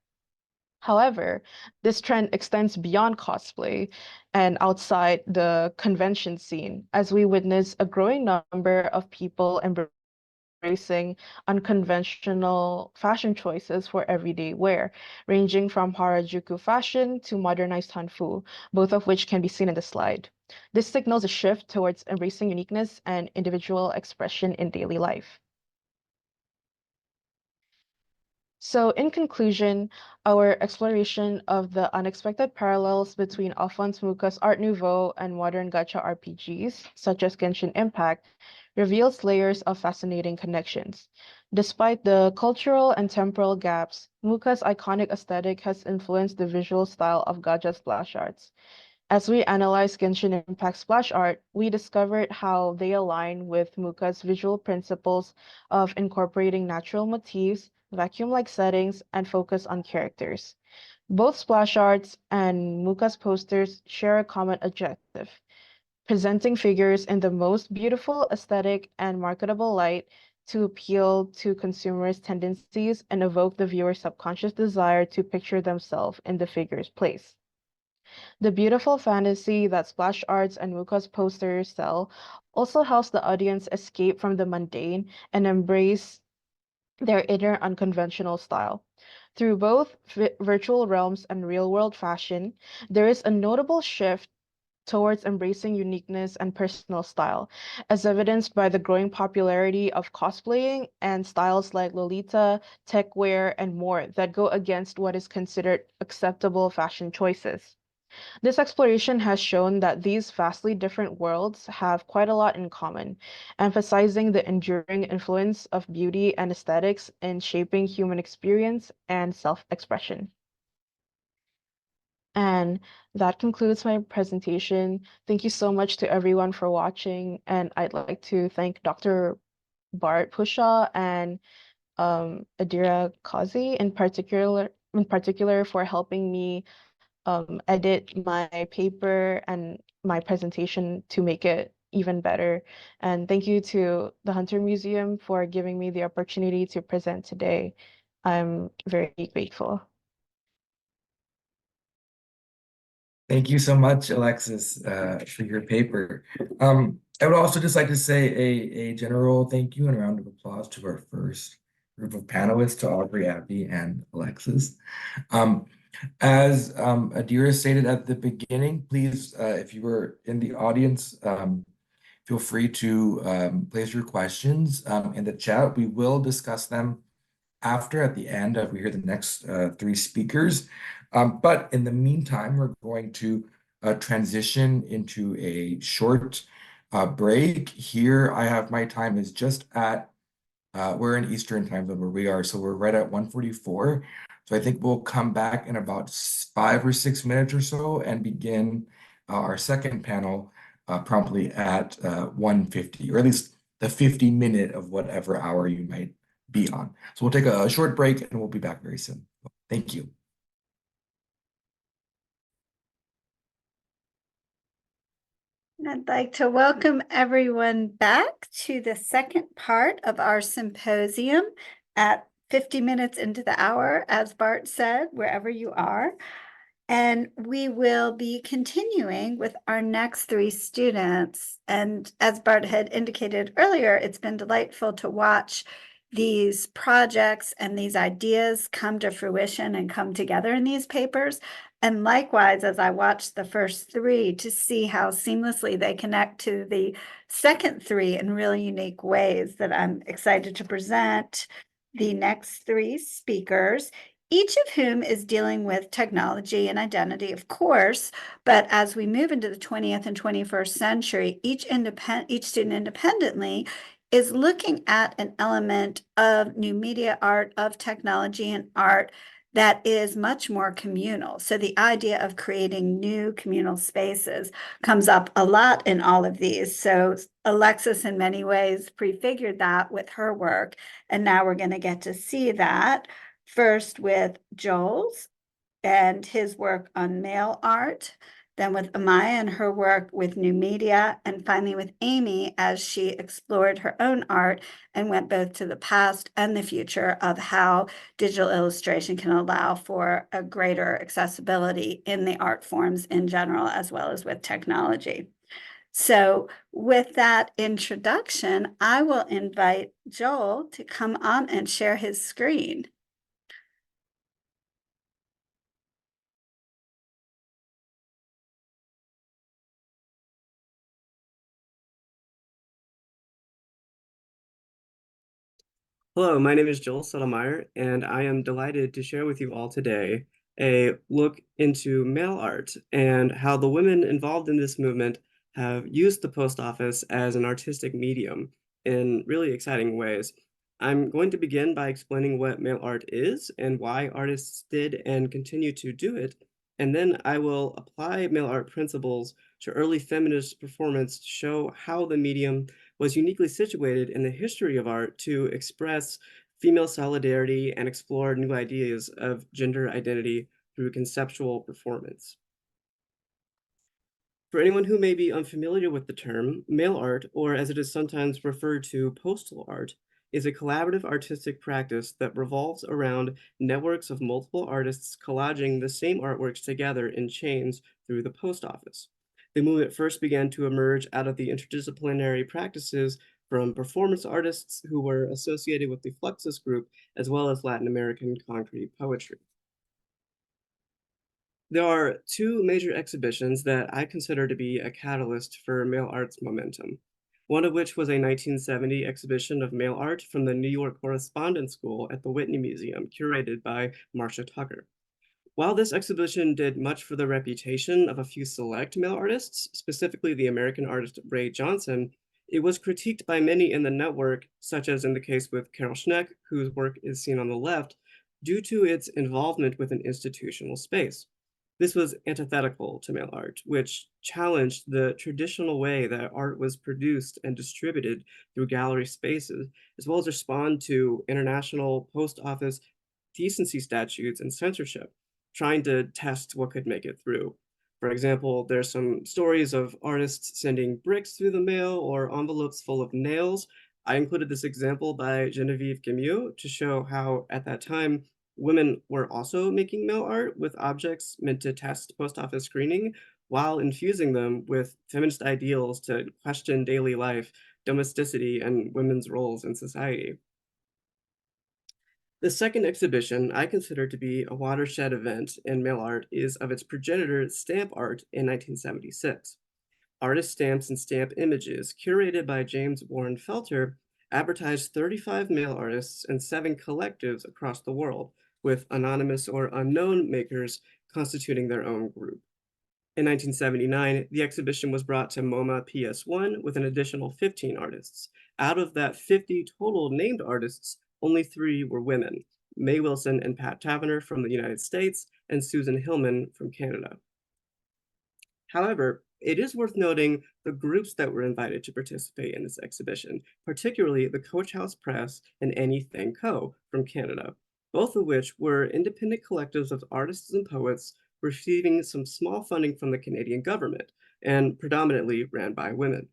However, this trend extends beyond cosplay and outside the convention scene, as we witness a growing number of people embracing unconventional fashion choices for everyday wear, ranging from Harajuku fashion to modernized hanfu, both of which can be seen in the slide. This signals a shift towards embracing uniqueness and individual expression in daily life. So, in conclusion, our exploration of the unexpected parallels between Alphonse Mucha's Art Nouveau and modern gacha RPGs, such as Genshin Impact, reveals layers of fascinating connections. Despite the cultural and temporal gaps, Mucha's iconic aesthetic has influenced the visual style of gacha splash arts. As we analyzed Genshin Impact splash art, we discovered how they align with Mucha's visual principles of incorporating natural motifs, vacuum-like settings, and focus on characters. Both splash arts and Mucha's posters share a common objective: presenting figures in the most beautiful, aesthetic, and marketable light to appeal to consumers' tendencies and evoke the viewer's subconscious desire to picture themselves in the figure's place. The beautiful fantasy that splash arts and Mucha's posters sell also helps the audience escape from the mundane and embrace their inner unconventional style. Through both virtual realms and real-world fashion, there is a notable shift towards embracing uniqueness and personal style, as evidenced by the growing popularity of cosplaying and styles like Lolita, tech wear, and more that go against what is considered acceptable fashion choices. This exploration has shown that these vastly different worlds have quite a lot in common, emphasizing the enduring influence of beauty and aesthetics in shaping human experience and self-expression. And that concludes my presentation. Thank you so much to everyone for watching, and I'd like to thank Dr. Bart Pushaw and Adira Kazi in particular for helping me edit my paper and my presentation to make it even better. And thank you to the Hunter Museum for giving me the opportunity to present today. I'm very grateful. Thank you so much, Alexis, for your paper. I would also just like to say a general thank you and a round of applause to our first group of panelists, to Aubrey, Abby, and Alexis. As Adira stated at the beginning, please, if you were in the audience, feel free to place your questions in the chat. We will discuss them after, at the end, we hear the next three speakers. But in the meantime, we're going to transition into a short break. Here, I have my time is just at, we're in Eastern time zone where we are, so we're right at 1:44. So I think we'll come back in about 5 or 6 minutes or so and begin our second panel promptly at 1:50, or at least the 50-minute of whatever hour you might be on. So we'll take a short break and we'll be back very soon. Thank you. I'd like to welcome everyone back to the second part of our symposium at 50 minutes into the hour, as Bart said, wherever you are. And we will be continuing with our next three students. And as Bart had indicated earlier, it's been delightful to watch these projects and these ideas come to fruition and come together in these papers. And likewise, as I watched the first three, to see how seamlessly they connect to the second three in really unique ways, that I'm excited to present the next three speakers, each of whom is dealing with technology and identity, of course, but as we move into the 20th and 21st century, each student independently is looking at an element of new media art, of technology and art that is much more communal. So the idea of creating new communal spaces comes up a lot in all of these. So Alexis, in many ways, prefigured that with her work, and now we're going to get to see that. First with Joel's and his work on mail art, then with Amiyah and her work with new media, and finally with Aimee as she explored her own art and went both to the past and the future of how digital illustration can allow for a greater accessibility in the art forms in general, as well as with technology. So with that introduction, I will invite Joel to come on and share his screen. Hello, my name is Joel Settlemoir, and I am delighted to share with you all today a look into mail art and how the women involved in this movement have used the post office as an artistic medium in really exciting ways. I'm going to begin by explaining what mail art is and why artists did and continue to do it, and then I will apply mail art principles to early feminist performance to show how the medium was uniquely situated in the history of art to express female solidarity and explore new ideas of gender identity through conceptual performance. For anyone who may be unfamiliar with the term, mail art, or as it is sometimes referred to, postal art, is a collaborative artistic practice that revolves around networks of multiple artists collaging the same artworks together in chains through the post office. The movement first began to emerge out of the interdisciplinary practices from performance artists who were associated with the Fluxus group, as well as Latin American concrete poetry. There are two major exhibitions that I consider to be a catalyst for mail art's momentum, one of which was a 1970 exhibition of mail art from the New York Correspondence School at the Whitney Museum, curated by Marcia Tucker. While this exhibition did much for the reputation of a few select male artists, specifically the American artist Ray Johnson, it was critiqued by many in the network, such as in the case with Carol Schneck, whose work is seen on the left, due to its involvement with an institutional space. This was antithetical to male art, which challenged the traditional way that art was produced and distributed through gallery spaces, as well as respond to international post office decency statutes and censorship, trying to test what could make it through. For example, there's some stories of artists sending bricks through the mail or envelopes full of nails. I included this example by Genevieve Gamieux to show how, at that time, women were also making mail art with objects meant to test post office screening while infusing them with feminist ideals to question daily life, domesticity, and women's roles in society. The second exhibition I consider to be a watershed event in mail art is of its progenitor, stamp art, in 1976. Artist stamps and stamp images, curated by James Warren Felter, advertised 35 mail artists and 7 collectives across the world, with anonymous or unknown makers constituting their own group. In 1979, the exhibition was brought to MoMA PS1 with an additional 15 artists. Out of that 50 total named artists, only 3 were women, Mae Wilson and Pat Taverner from the United States, and Susan Hillman from Canada. However, it is worth noting the groups that were invited to participate in this exhibition, particularly the Coach House Press and Anything Co. from Canada, both of which were independent collectives of artists and poets receiving some small funding from the Canadian government and predominantly ran by women.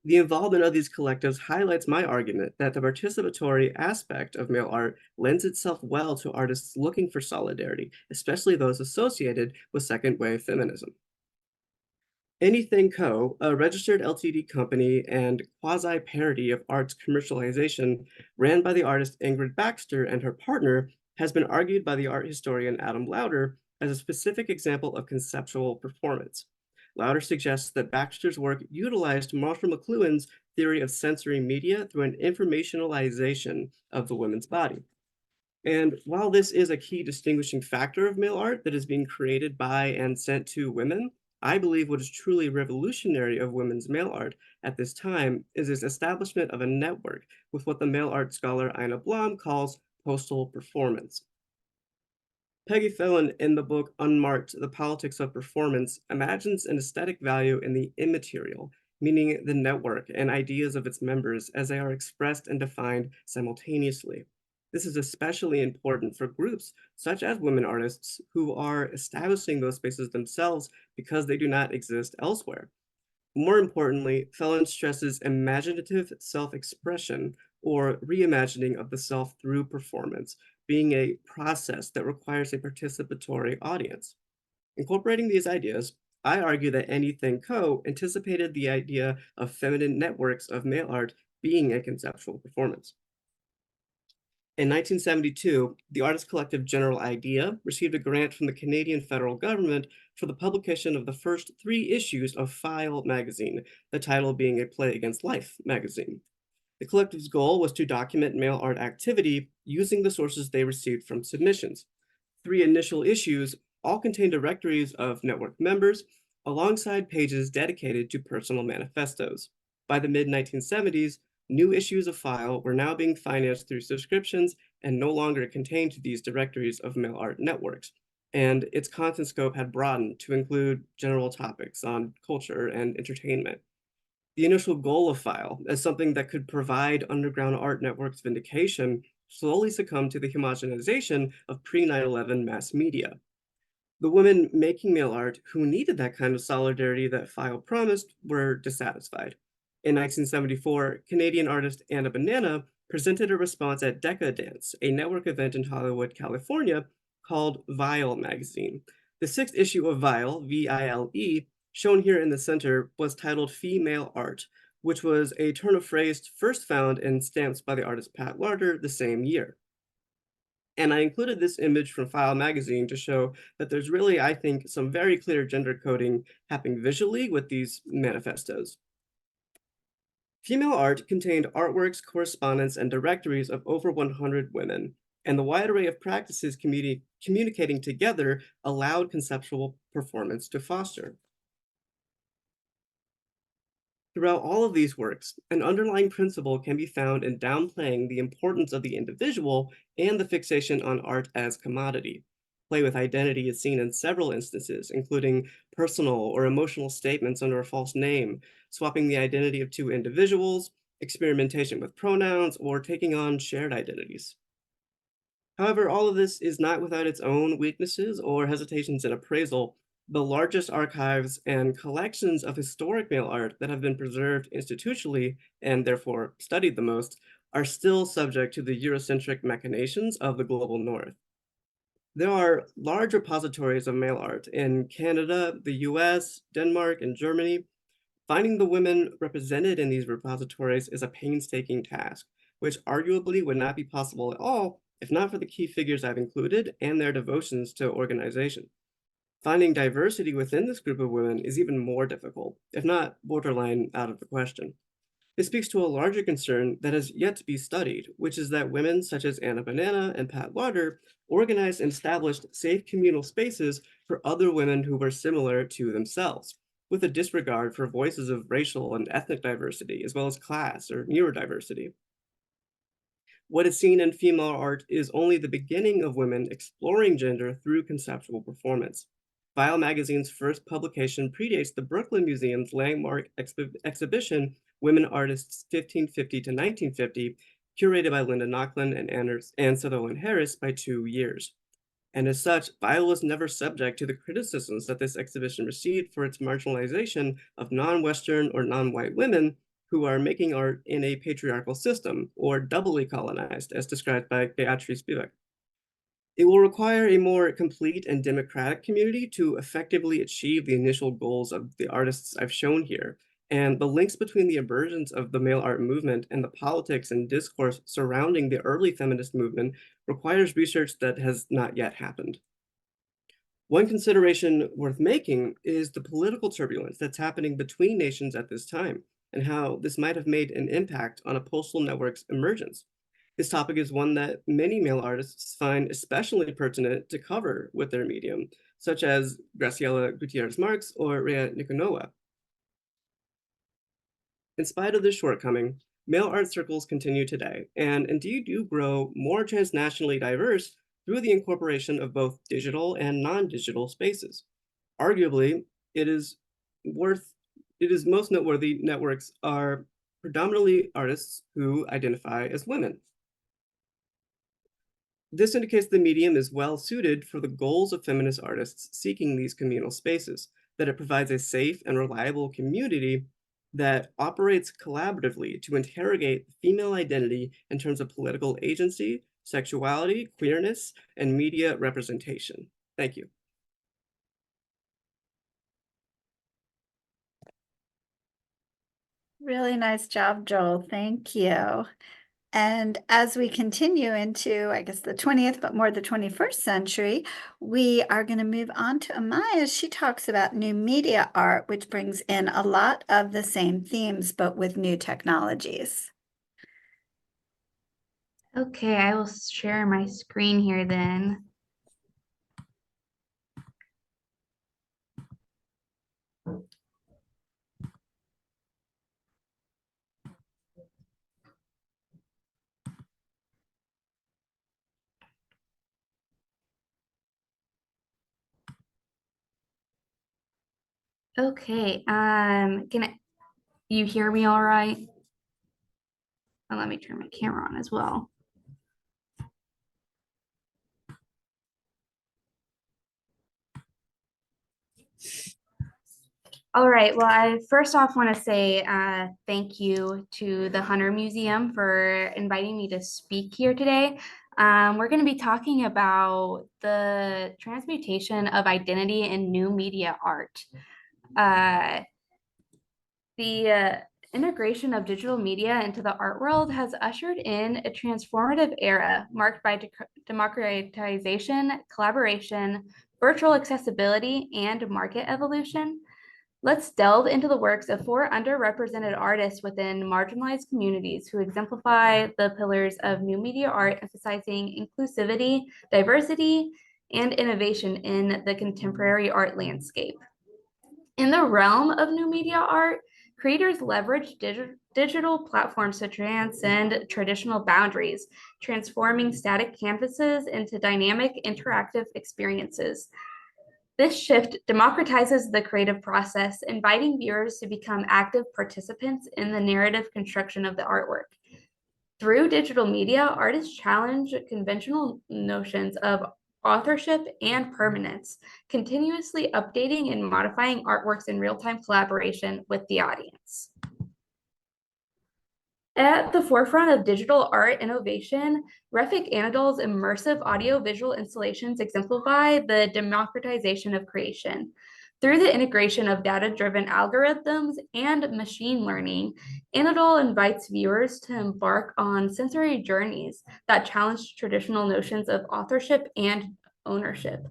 The involvement of these collectives highlights my argument that the participatory aspect of male art lends itself well to artists looking for solidarity, especially those associated with second wave feminism. Anything Co., a registered LTD company and quasi-parody of arts commercialization ran by the artist Ingrid Baxter and her partner, has been argued by the art historian Adam Lauder as a specific example of conceptual performance. Lauder suggests that Baxter's work utilized Marshall McLuhan's theory of sensory media through an informationalization of the woman's body. And while this is a key distinguishing factor of male art that is being created by and sent to women, I believe what is truly revolutionary of women's male art at this time is its establishment of a network with what the male art scholar Ina Blom calls postal performance. Peggy Phelan, in the book Unmarked, The Politics of Performance, imagines an aesthetic value in the immaterial, meaning the network and ideas of its members as they are expressed and defined simultaneously. This is especially important for groups such as women artists who are establishing those spaces themselves because they do not exist elsewhere. More importantly, Phelan stresses imaginative self-expression or reimagining of the self through performance, being a process that requires a participatory audience. Incorporating these ideas, I argue that Anything Co. anticipated the idea of feminine networks of male art being a conceptual performance. In 1972, the artist collective General Idea received a grant from the Canadian federal government for the publication of the first 3 issues of File magazine, the title being A Play Against Life magazine. The collective's goal was to document male art activity using the sources they received from submissions. 3 initial issues all contained directories of network members alongside pages dedicated to personal manifestos. By the mid-1970s, new issues of File were now being financed through subscriptions and no longer contained these directories of male art networks, and its content scope had broadened to include general topics on culture and entertainment. The initial goal of File, as something that could provide underground art networks vindication, slowly succumbed to the homogenization of pre-9/11 mass media. The women making male art who needed that kind of solidarity that File promised were dissatisfied. In 1974, Canadian artist Anna Banana presented a response at Decadence, a network event in Hollywood, California, called Vile magazine. The 6th issue of Vile, VILE, shown here in the center, was titled Female Art, which was a turn of phrase first found in stamps by the artist Pat Larder the same year. And I included this image from File magazine to show that there's really, I think, some very clear gender coding happening visually with these manifestos. Female art contained artworks, correspondence, and directories of over 100 women, and the wide array of practices communicating together allowed conceptual performance to foster. Throughout all of these works, an underlying principle can be found in downplaying the importance of the individual and the fixation on art as commodity. Play with identity is seen in several instances, including personal or emotional statements under a false name, swapping the identity of 2 individuals, experimentation with pronouns, or taking on shared identities. However, all of this is not without its own weaknesses or hesitations in appraisal. The largest archives and collections of historic male art that have been preserved institutionally and therefore studied the most are still subject to the Eurocentric machinations of the global north. There are large repositories of male art in Canada, the US, Denmark, and Germany. Finding the women represented in these repositories is a painstaking task, which arguably would not be possible at all if not for the key figures I've included and their devotions to organization. Finding diversity within this group of women is even more difficult, if not borderline out of the question. This speaks to a larger concern that has yet to be studied, which is that women such as Anna Banana and Pat Larder organized and established safe communal spaces for other women who were similar to themselves, with a disregard for voices of racial and ethnic diversity, as well as class or neurodiversity. What is seen in female art is only the beginning of women exploring gender through conceptual performance. File magazine's first publication predates the Brooklyn Museum's landmark exhibition, Women Artists 1550 to 1950, curated by Linda Nochlin and Sutherland Harris by 2 years. And as such, File was never subject to the criticisms that this exhibition received for its marginalization of non-Western or non-white women who are making art in a patriarchal system, or doubly colonized, as described by Beatrice Spivak. It will require a more complete and democratic community to effectively achieve the initial goals of the artists I've shown here, and the links between the emergence of the mail art movement and the politics and discourse surrounding the early feminist movement requires research that has not yet happened. One consideration worth making is the political turbulence that's happening between nations at this time, and how this might have made an impact on a postal network's emergence. This topic is one that many male artists find especially pertinent to cover with their medium, such as Graciela Gutierrez Marx or Rhea Nikonova. In spite of this shortcoming, male art circles continue today, and indeed do grow more transnationally diverse through the incorporation of both digital and non-digital spaces. Arguably, it is most noteworthy networks are predominantly artists who identify as women. This indicates the medium is well suited for the goals of feminist artists seeking these communal spaces, that it provides a safe and reliable community that operates collaboratively to interrogate female identity in terms of political agency, sexuality, queerness, and media representation. Thank you. Really nice job, Joel. Thank you. And as we continue into, I guess, the 20th, but more the 21st century, we are going to move on to Amiyah. She talks about new media art, which brings in a lot of the same themes, but with new technologies. Okay, I will share my screen here then. Okay, you hear me all right? Oh, let me turn my camera on as well. All right, well, I first off want to say thank you to the Hunter Museum for inviting me to speak here today. We're going to be talking about the transmutation of identity in new media art. The integration of digital media into the art world has ushered in a transformative era marked by democratization, collaboration, virtual accessibility, and market evolution. Let's delve into the works of 4 underrepresented artists within marginalized communities who exemplify the pillars of new media art, emphasizing inclusivity, diversity, and innovation in the contemporary art landscape. In the realm of new media art, creators leverage digital platforms to transcend traditional boundaries, transforming static canvases into dynamic, interactive experiences. This shift democratizes the creative process, inviting viewers to become active participants in the narrative construction of the artwork. Through digital media, artists challenge conventional notions of authorship and permanence, continuously updating and modifying artworks in real-time collaboration with the audience. At the forefront of digital art innovation, Refik Anadol's immersive audio-visual installations exemplify the democratization of creation. Through the integration of data-driven algorithms and machine learning, Anadol invites viewers to embark on sensory journeys that challenge traditional notions of authorship and ownership.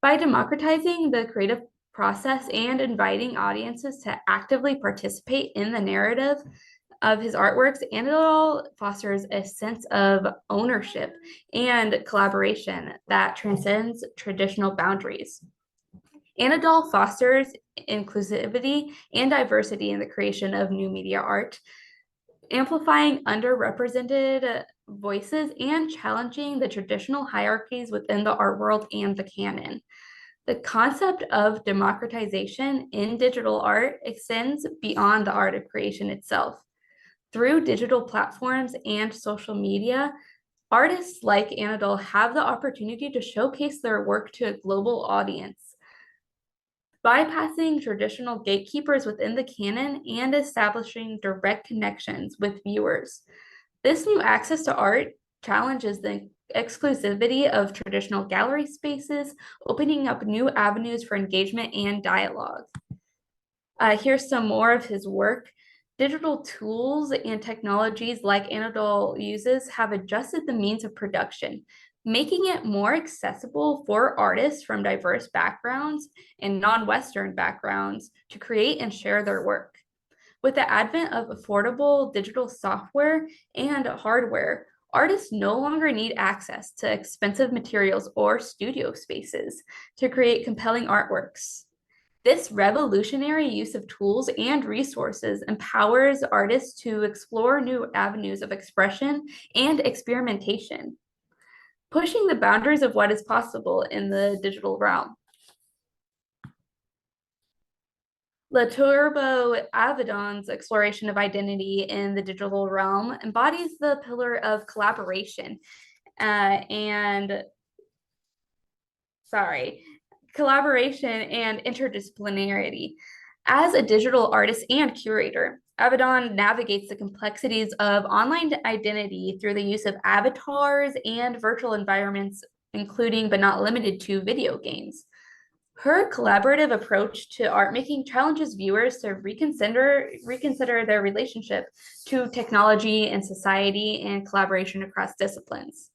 By democratizing the creative process and inviting audiences to actively participate in the narrative of his artworks, Anadol fosters a sense of ownership and collaboration that transcends traditional boundaries. Anadol fosters inclusivity and diversity in the creation of new media art, amplifying underrepresented voices and challenging the traditional hierarchies within the art world and the canon. The concept of democratization in digital art extends beyond the art of creation itself. Through digital platforms and social media, artists like Anadol have the opportunity to showcase their work to a global audience. bypassing traditional gatekeepers within the canon and establishing direct connections with viewers. This new access to art challenges the exclusivity of traditional gallery spaces, opening up new avenues for engagement and dialogue. Here's some more of his work. Digital tools and technologies like Anadol uses have adjusted the means of production, making it more accessible for artists from diverse backgrounds and non-Western backgrounds to create and share their work. With the advent of affordable digital software and hardware, artists no longer need access to expensive materials or studio spaces to create compelling artworks. This revolutionary use of tools and resources empowers artists to explore new avenues of expression and experimentation, pushing the boundaries of what is possible in the digital realm. Le Turbo Avedon's exploration of identity in the digital realm embodies the pillar of collaboration collaboration and interdisciplinarity. As a digital artist and curator, Avedon navigates the complexities of online identity through the use of avatars and virtual environments, including but not limited to video games. Her collaborative approach to art making challenges viewers to reconsider their relationship to technology and society and collaboration across disciplines.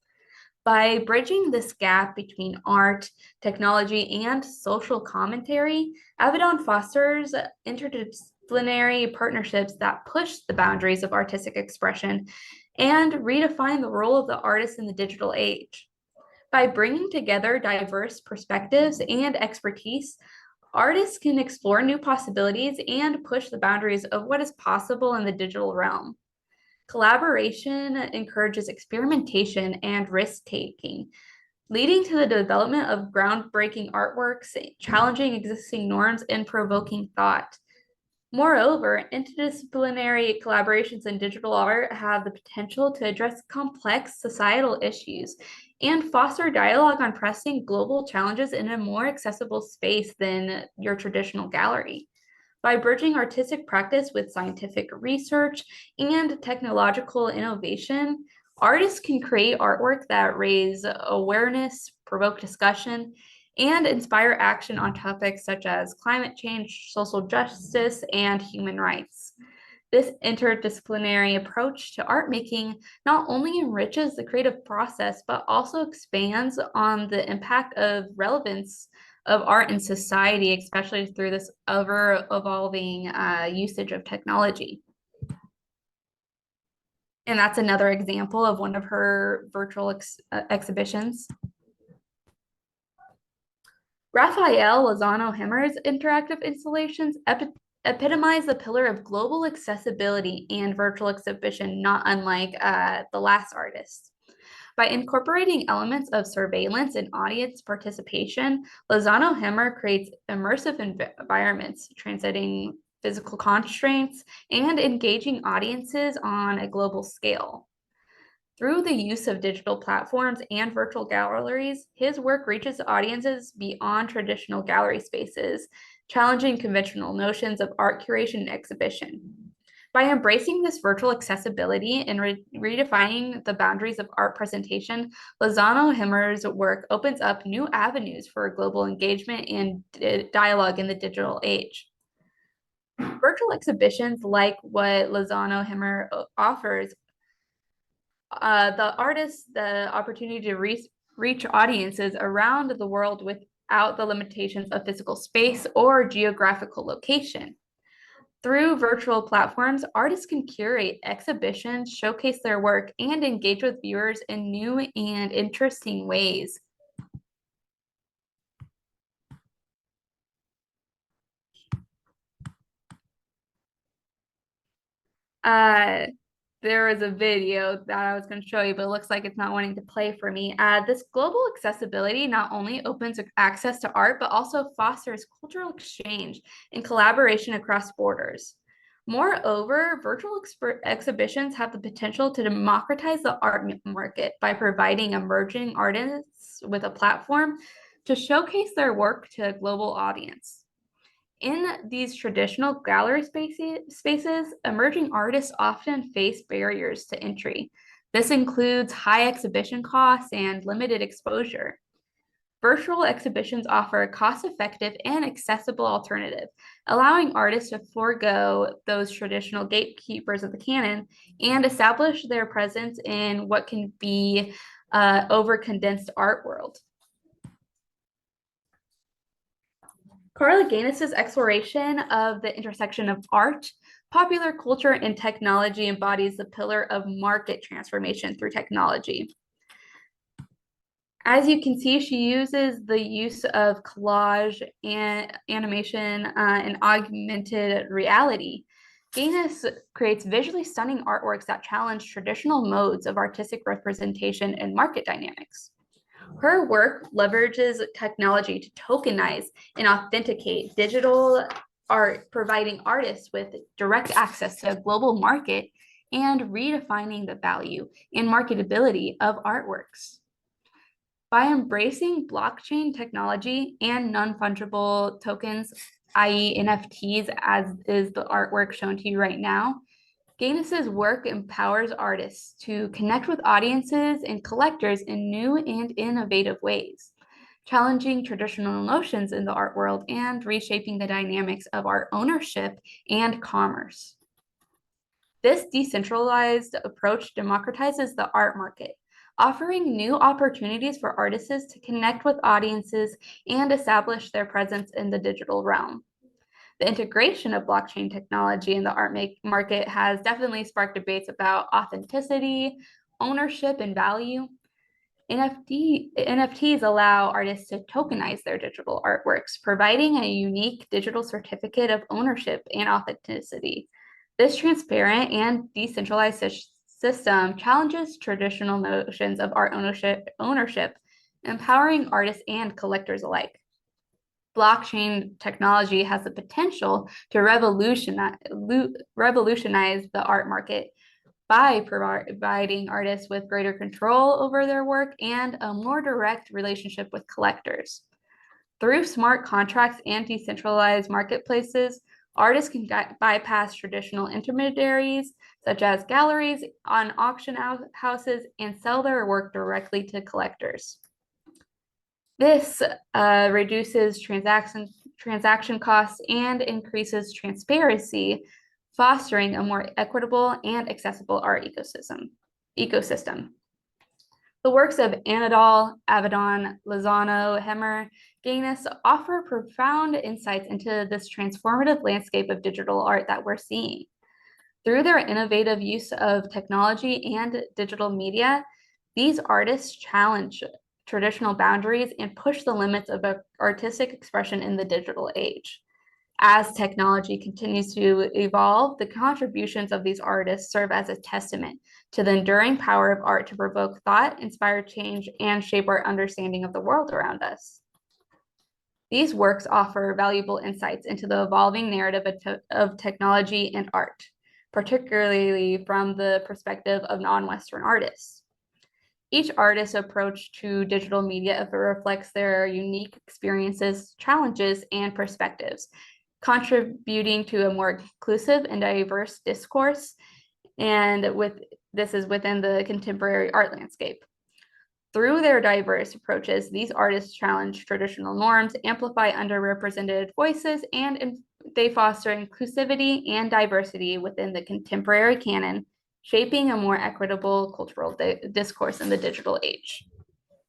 By bridging this gap between art, technology, and social commentary, Avedon fosters interdisciplinary partnerships that push the boundaries of artistic expression and redefine the role of the artist in the digital age. By bringing together diverse perspectives and expertise, artists can explore new possibilities and push the boundaries of what is possible in the digital realm. Collaboration encourages experimentation and risk-taking, leading to the development of groundbreaking artworks, challenging existing norms, and provoking thought. Moreover, interdisciplinary collaborations in digital art have the potential to address complex societal issues and foster dialogue on pressing global challenges in a more accessible space than your traditional gallery. By bridging artistic practice with scientific research and technological innovation, artists can create artwork that raise awareness, provoke discussion, and inspire action on topics such as climate change, social justice, and human rights. This interdisciplinary approach to art making not only enriches the creative process, but also expands on the impact of relevance of art in society, especially through this ever-evolving usage of technology. And that's another example of one of her virtual exhibitions. Raphael Lozano-Hemmer's interactive installations epitomize the pillar of global accessibility and virtual exhibition, not unlike the last artist. By incorporating elements of surveillance and audience participation, Lozano-Hemmer creates immersive environments, transcending physical constraints and engaging audiences on a global scale. Through the use of digital platforms and virtual galleries, his work reaches audiences beyond traditional gallery spaces, challenging conventional notions of art curation and exhibition. By embracing this virtual accessibility and redefining the boundaries of art presentation, Lozano-Hemmer's work opens up new avenues for global engagement and dialogue in the digital age. Virtual exhibitions like what Lozano-Hemmer offers the artists the opportunity to reach audiences around the world without the limitations of physical space or geographical location. Through virtual platforms, artists can curate exhibitions, showcase their work, and engage with viewers in new and interesting ways. There is a video that I was going to show you, but it looks like it's not wanting to play for me. This global accessibility not only opens access to art, but also fosters cultural exchange and collaboration across borders. Moreover, virtual exhibitions have the potential to democratize the art market by providing emerging artists with a platform to showcase their work to a global audience. In these traditional gallery spaces, emerging artists often face barriers to entry. This includes high exhibition costs and limited exposure. Virtual exhibitions offer a cost-effective and accessible alternative, allowing artists to forego those traditional gatekeepers of the canon and establish their presence in what can be over-condensed art world. Carla Gaines's exploration of the intersection of art, popular culture, and technology embodies the pillar of market transformation through technology. As you can see, she uses the use of collage and animation and augmented reality. Gaines creates visually stunning artworks that challenge traditional modes of artistic representation and market dynamics. Her work leverages technology to tokenize and authenticate digital art, providing artists with direct access to a global market and redefining the value and marketability of artworks. By embracing blockchain technology and non-fungible tokens, i.e. NFTs, as is the artwork shown to you right now, Gaines's work empowers artists to connect with audiences and collectors in new and innovative ways, challenging traditional notions in the art world and reshaping the dynamics of art ownership and commerce. This decentralized approach democratizes the art market, offering new opportunities for artists to connect with audiences and establish their presence in the digital realm. The integration of blockchain technology in the art market has definitely sparked debates about authenticity, ownership, and value. NFTs allow artists to tokenize their digital artworks, providing a unique digital certificate of ownership and authenticity. This transparent and decentralized system challenges traditional notions of art ownership, empowering artists and collectors alike. Blockchain technology has the potential to revolutionize the art market by providing artists with greater control over their work and a more direct relationship with collectors. Through smart contracts and decentralized marketplaces, artists can bypass traditional intermediaries such as galleries on auction houses and sell their work directly to collectors. This reduces transaction costs and increases transparency, fostering a more equitable and accessible art ecosystem. The works of Anadol, Avedon, Lozano, Hemmer, Gaines offer profound insights into this transformative landscape of digital art that we're seeing. Through their innovative use of technology and digital media, these artists challenge traditional boundaries and push the limits of artistic expression in the digital age. As technology continues to evolve, the contributions of these artists serve as a testament to the enduring power of art to provoke thought, inspire change, and shape our understanding of the world around us. These works offer valuable insights into the evolving narrative of technology and art, particularly from the perspective of non-Western artists. Each artist's approach to digital media reflects their unique experiences, challenges, and perspectives, contributing to a more inclusive and diverse discourse, and this is within the contemporary art landscape. Through their diverse approaches, these artists challenge traditional norms, amplify underrepresented voices, and they foster inclusivity and diversity within the contemporary canon, shaping a more equitable cultural discourse in the digital age.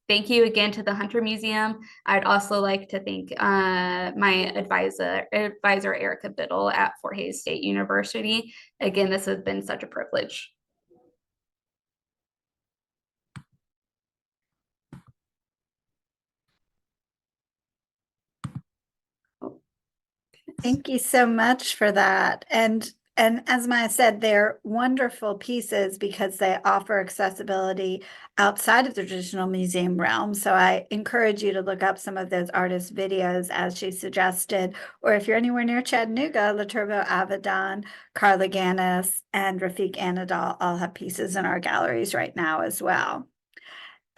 Thank you again to the Hunter Museum. I'd also like to thank my advisor, Erica Biddle at Fort Hays State University. Again, this has been such a privilege. Thank you so much for that. And as Maya said, they're wonderful pieces because they offer accessibility outside of the traditional museum realm. So I encourage you to look up some of those artist videos as she suggested, or if you're anywhere near Chattanooga, Laturbo Avedon, Carla Gaines, and Rafiq Anadol all have pieces in our galleries right now as well.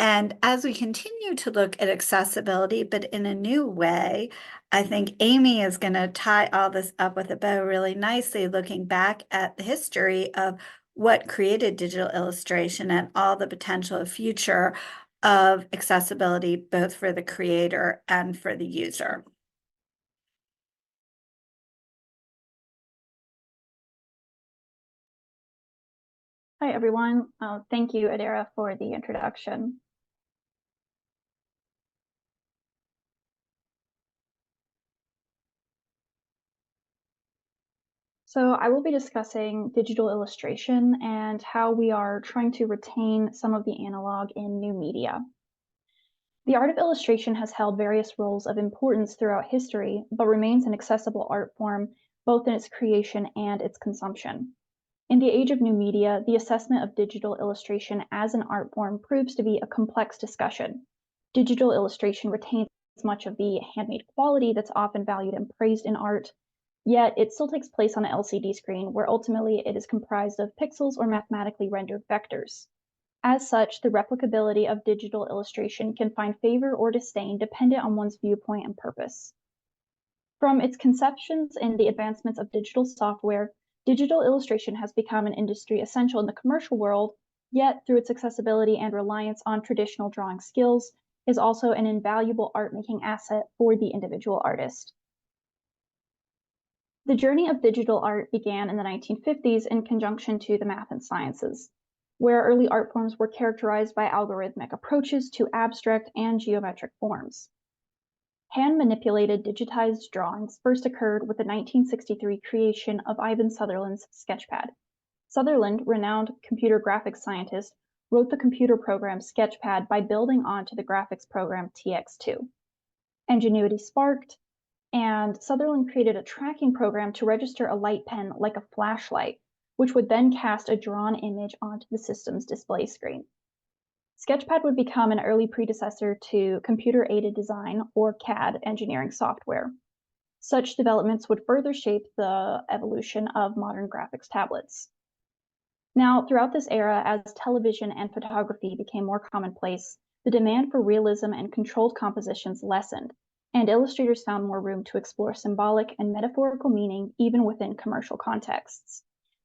And as we continue to look at accessibility, but in a new way, I think Aimee is going to tie all this up with a bow really nicely, looking back at the history of what created digital illustration and all the potential future of accessibility, both for the creator and for the user. Hi, everyone. Thank you, Adira, for the introduction. So I will be discussing digital illustration and how we are trying to retain some of the analog in new media. The art of illustration has held various roles of importance throughout history, but remains an accessible art form, both in its creation and its consumption. In the age of new media, the assessment of digital illustration as an art form proves to be a complex discussion. Digital illustration retains much of the handmade quality that's often valued and praised in art, yet it still takes place on an LCD screen where ultimately it is comprised of pixels or mathematically rendered vectors. As such, the replicability of digital illustration can find favor or disdain dependent on one's viewpoint and purpose. From its conceptions and the advancements of digital software, digital illustration has become an industry essential in the commercial world, yet through its accessibility and reliance on traditional drawing skills, is also an invaluable art-making asset for the individual artist. The journey of digital art began in the 1950s in conjunction to the math and sciences, where early art forms were characterized by algorithmic approaches to abstract and geometric forms. Hand-manipulated digitized drawings first occurred with the 1963 creation of Ivan Sutherland's Sketchpad. Sutherland, renowned computer graphics scientist, wrote the computer program Sketchpad by building onto the graphics program TX2. Ingenuity sparked, and Sutherland created a tracking program to register a light pen like a flashlight, which would then cast a drawn image onto the system's display screen. Sketchpad would become an early predecessor to computer-aided design, or CAD, engineering software. Such developments would further shape the evolution of modern graphics tablets. Now, throughout this era, as television and photography became more commonplace, the demand for realism and controlled compositions lessened, and illustrators found more room to explore symbolic and metaphorical meaning even within commercial contexts.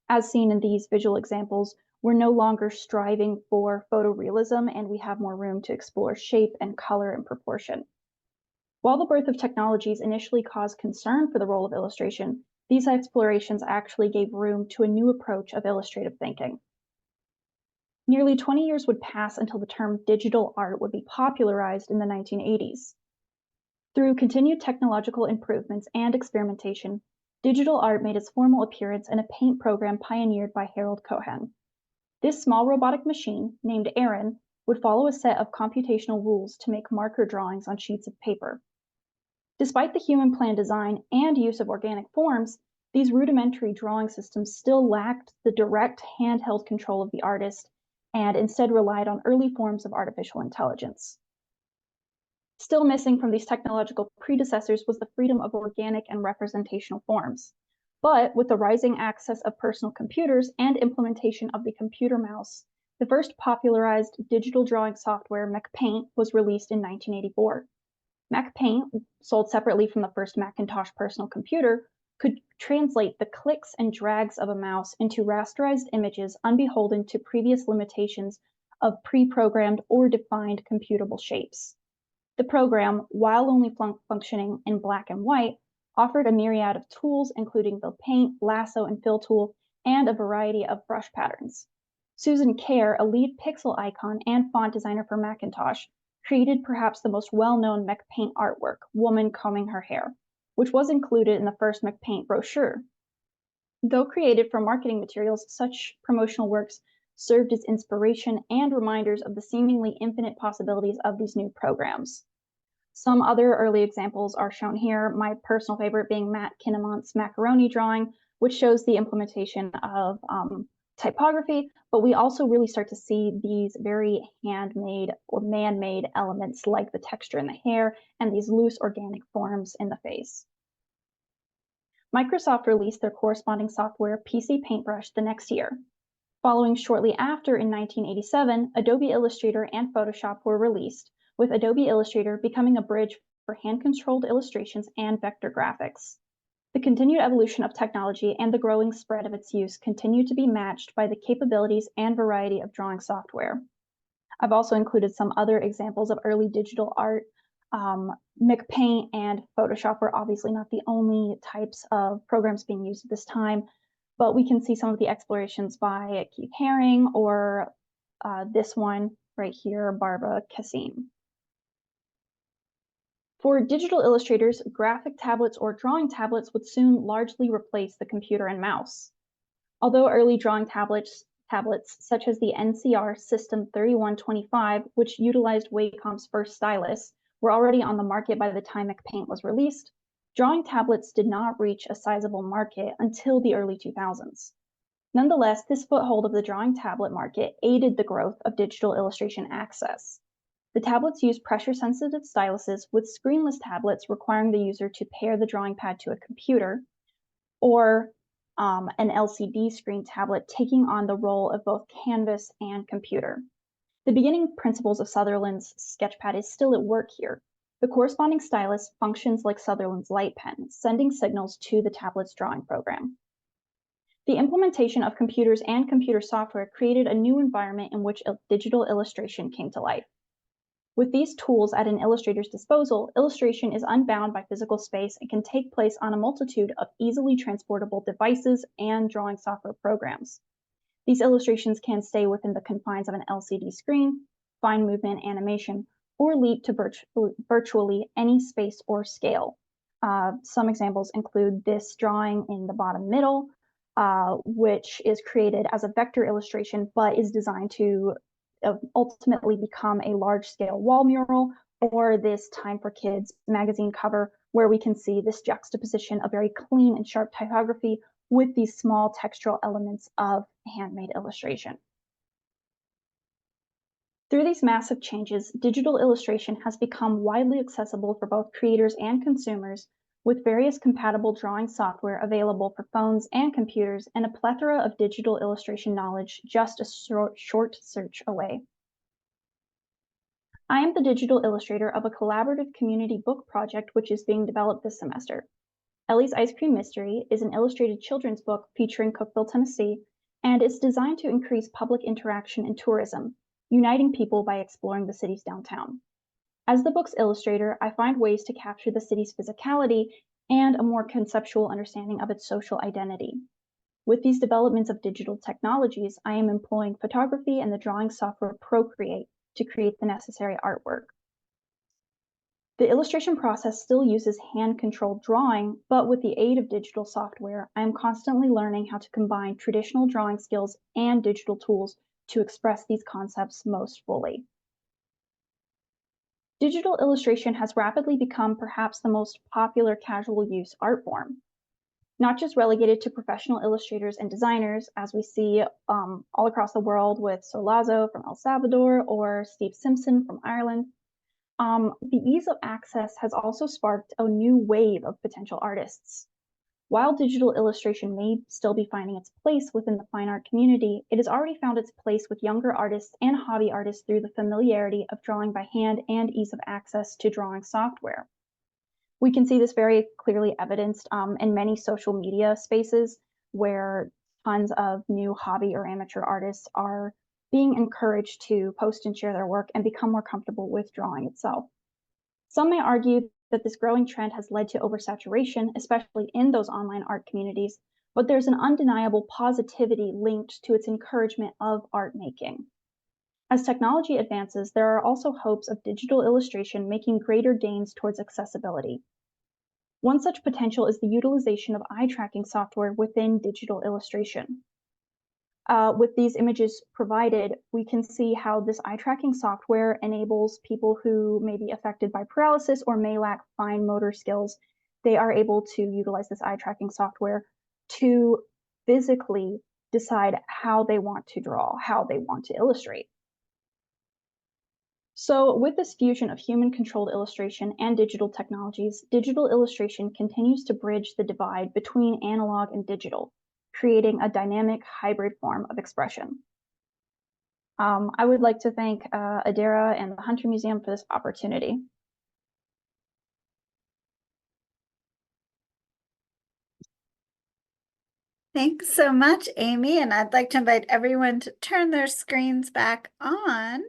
As seen in these visual examples, we're no longer striving for photorealism, and we have more room to explore shape and color and proportion. While the birth of technologies initially caused concern for the role of illustration, these explorations actually gave room to a new approach of illustrative thinking. Nearly 20 years would pass until the term digital art would be popularized in the 1980s. Through continued technological improvements and experimentation, digital art made its formal appearance in a paint program pioneered by Harold Cohen. This small robotic machine, named Aaron, would follow a set of computational rules to make marker drawings on sheets of paper. Despite the human plan design and use of organic forms, these rudimentary drawing systems still lacked the direct handheld control of the artist and instead relied on early forms of artificial intelligence. Still missing from these technological predecessors was the freedom of organic and representational forms. But with the rising access of personal computers and implementation of the computer mouse, the first popularized digital drawing software, MacPaint, was released in 1984. MacPaint, sold separately from the first Macintosh personal computer, could translate the clicks and drags of a mouse into rasterized images unbeholden to previous limitations of pre-programmed or defined computable shapes. The program, while only functioning in black and white, offered a myriad of tools, including the paint, lasso, and fill tool, and a variety of brush patterns. Susan Kare, a lead pixel icon and font designer for Macintosh, created perhaps the most well-known MacPaint artwork, Woman Combing Her Hair, which was included in the first MacPaint brochure. Though created for marketing materials, such promotional works served as inspiration and reminders of the seemingly infinite possibilities of these new programs. Some other early examples are shown here, my personal favorite being Matt Kinnamont's macaroni drawing, which shows the implementation of typography, but we also really start to see these very handmade or man-made elements like the texture in the hair and these loose organic forms in the face. Microsoft released their corresponding software, PC Paintbrush, the next year. Following shortly after in 1987, Adobe Illustrator and Photoshop were released, with Adobe Illustrator becoming a bridge for hand-controlled illustrations and vector graphics. The continued evolution of technology and the growing spread of its use continue to be matched by the capabilities and variety of drawing software. I've also included some other examples of early digital art. McPaint and Photoshop were obviously not the only types of programs being used at this time, but we can see some of the explorations by Keith Haring or this one right here, Barbara Cassim. For digital illustrators, graphic tablets or drawing tablets would soon largely replace the computer and mouse. Although early drawing tablets such as the NCR System 3125, which utilized Wacom's first stylus, were already on the market by the time McPaint was released, drawing tablets did not reach a sizable market until the early 2000s. Nonetheless, this foothold of the drawing tablet market aided the growth of digital illustration access. The tablets use pressure-sensitive styluses, with screenless tablets requiring the user to pair the drawing pad to a computer, or an LCD screen tablet taking on the role of both canvas and computer. The beginning principles of Sutherland's sketchpad is still at work here. The corresponding stylus functions like Sutherland's light pen, sending signals to the tablet's drawing program. The implementation of computers and computer software created a new environment in which digital illustration came to life. With these tools at an illustrator's disposal, illustration is unbound by physical space and can take place on a multitude of easily transportable devices and drawing software programs. These illustrations can stay within the confines of an LCD screen, fine movement animation, or leap to virtually any space or scale. Some examples include this drawing in the bottom middle, which is created as a vector illustration, but is designed to ultimately become a large-scale wall mural, or this Time for Kids magazine cover, where we can see this juxtaposition of very clean and sharp typography with these small textural elements of handmade illustration. Through these massive changes, digital illustration has become widely accessible for both creators and consumers, with various compatible drawing software available for phones and computers, and a plethora of digital illustration knowledge just a short search away. I am the digital illustrator of a collaborative community book project which is being developed this semester. Ellie's Ice Cream Mystery is an illustrated children's book featuring Cookeville, Tennessee, and it's designed to increase public interaction and tourism, uniting people by exploring the city's downtown. As the book's illustrator, I find ways to capture the city's physicality and a more conceptual understanding of its social identity. With these developments of digital technologies, I am employing photography and the drawing software Procreate to create the necessary artwork. The illustration process still uses hand-controlled drawing, but with the aid of digital software, I am constantly learning how to combine traditional drawing skills and digital tools to express these concepts most fully. Digital illustration has rapidly become perhaps the most popular casual use art form. Not just relegated to professional illustrators and designers, as we see all across the world with Solazo from El Salvador or Steve Simpson from Ireland. The ease of access has also sparked a new wave of potential artists. While digital illustration may still be finding its place within the fine art community, it has already found its place with younger artists and hobby artists through the familiarity of drawing by hand and ease of access to drawing software. We can see this very clearly evidenced in many social media spaces where tons of new hobby or amateur artists are being encouraged to post and share their work and become more comfortable with drawing itself. Some may argue that this growing trend has led to oversaturation, especially in those online art communities, but there's an undeniable positivity linked to its encouragement of art making. As technology advances, there are also hopes of digital illustration making greater gains towards accessibility. One such potential is the utilization of eye tracking software within digital illustration. With these images provided, we can see how this eye tracking software enables people who may be affected by paralysis or may lack fine motor skills. They are able to utilize this eye tracking software to physically decide how they want to draw, how they want to illustrate. So with this fusion of human-controlled illustration and digital technologies, digital illustration continues to bridge the divide between analog and digital, creating a dynamic hybrid form of expression. I would like to thank Adira and the Hunter Museum for this opportunity. Thanks so much, Aimee. And I'd like to invite everyone to turn their screens back on.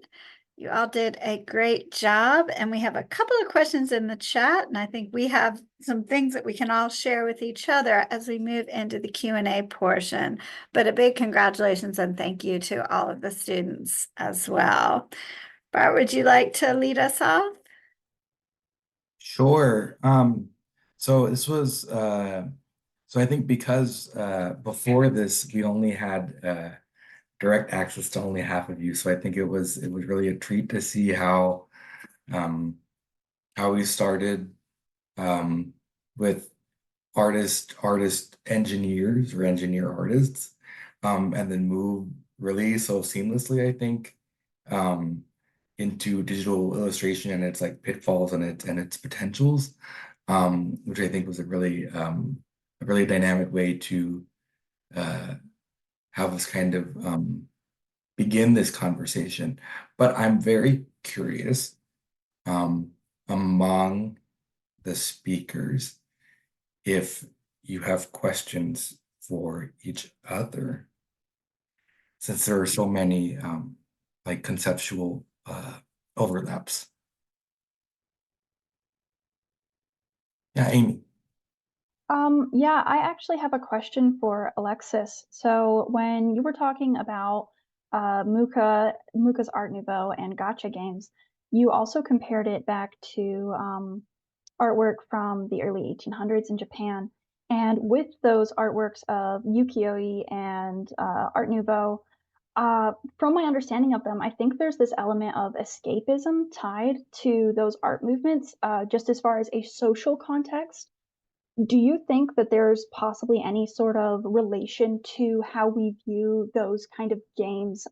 You all did a great job. And we have a couple of questions in the chat. And I think we have some things that we can all share with each other as we move into the Q&A portion. But a big congratulations and thank you to all of the students as well. Bart, would you like to lead us off? Sure. So this was so I think because before this we only had direct access to only half of you. So I think it was really a treat to see how we started with artist engineers or engineer artists, and then move really so seamlessly, I think, into digital illustration and its like pitfalls and its potentials, which I think was a really dynamic way to have us kind of begin this conversation. But I'm very curious, among the speakers, if you have questions for each other, since there are so many like conceptual overlaps. Yeah, Aimee. Yeah, I actually have a question for Alexis. So when you were talking about Mucha's Art Nouveau and Gacha games, you also compared it back to artwork from the early 1800s in Japan. And with those artworks of ukiyo-e and Art Nouveau, from my understanding of them, I think there's this element of escapism tied to those art movements, just as far as a social context. Do you think that there's possibly any sort of relation to how we view those kind of games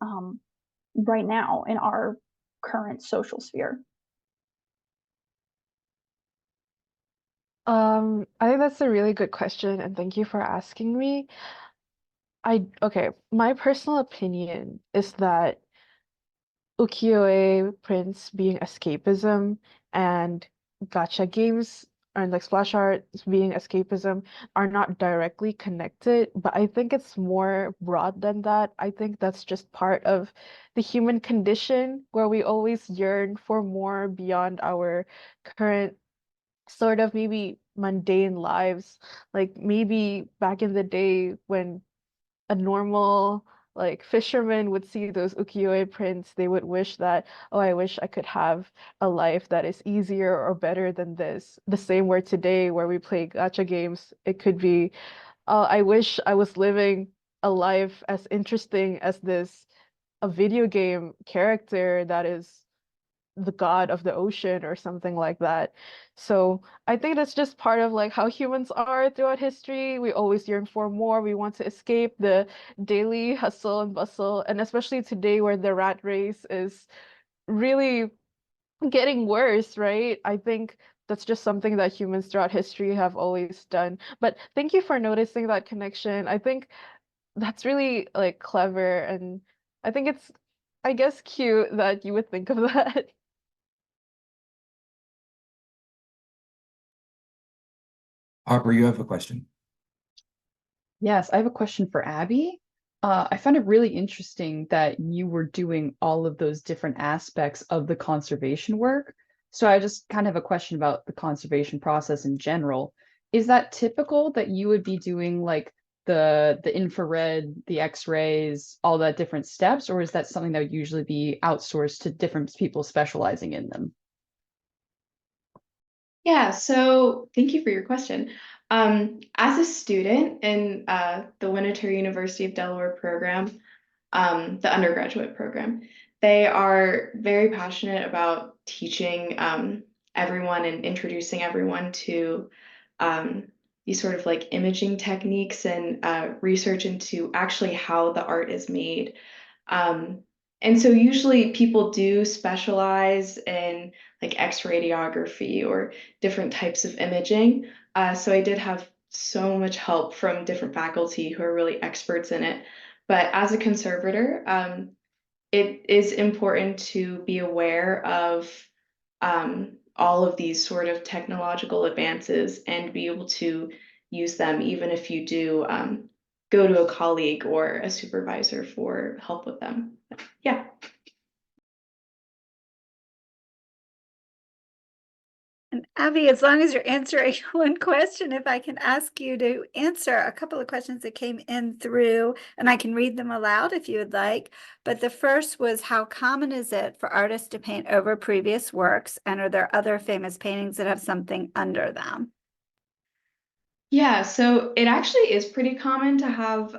right now in our current social sphere? I think that's a really good question, and thank you for asking me. Okay, my personal opinion is that ukiyo-e prints being escapism and gacha games and like splash art being escapism are not directly connected, but I think it's more broad than that. I think that's just part of the human condition where we always yearn for more beyond our current sort of maybe mundane lives. Like maybe back in the day when a normal like fisherman would see those ukiyo-e prints, they would wish that, oh, I wish I could have a life that is easier or better than this. The same where today, where we play gacha games, it could be, I wish I was living a life as interesting as this a video game character that is the god of the ocean or something like that. So I think that's just part of like how humans are throughout history. We always yearn for more. We want to escape the daily hustle and bustle, and especially today where the rat race is really getting worse, right? I think that's just something that humans throughout history have always done. But thank you for noticing that connection. I think that's really like clever, and I think it's, I guess, cute that you would think of that. Aubrey, you have a question. Yes, I have a question for Abby. I found it really interesting that you were doing all of those different aspects of the conservation work. So I just kind of have a question about the conservation process in general. Is that typical that you would be doing like the infrared, the X-rays, all that different steps, or is that something that would usually be outsourced to different people specializing in them? Yeah, so thank you for your question. As a student in the Winter University of Delaware program, the undergraduate program, they are very passionate about teaching everyone and introducing everyone to these sort of like imaging techniques and research into actually how the art is made. And so usually people do specialize in like X radiography or different types of imaging. So I did have so much help from different faculty who are really experts in it. But as a conservator, it is important to be aware of all of these sort of technological advances and be able to use them, even if you do go to a colleague or a supervisor for help with them. Yeah. And Abby, as long as you're answering one question, if I can ask you to answer a couple of questions that came in through, and I can read them aloud if you would like. But the first was, how common is it for artists to paint over previous works? And are there other famous paintings that have something under them? Yeah, so it actually is pretty common to have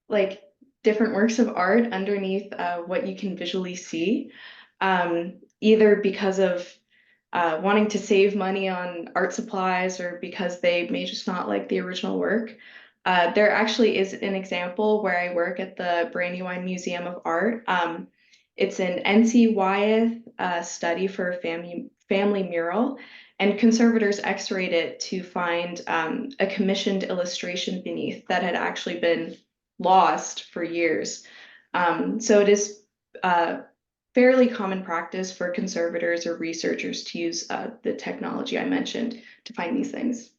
like different works of art underneath what you can visually see, either because of wanting to save money on art supplies or because they may just not like the original work. There actually is an example where I work at the Brandywine Museum of Art. It's an NC Wyeth study for a family mural, and conservators x-rayed it to find a commissioned illustration beneath that had actually been lost for years. So it is fairly common practice for conservators or researchers to use the technology I mentioned to find these things.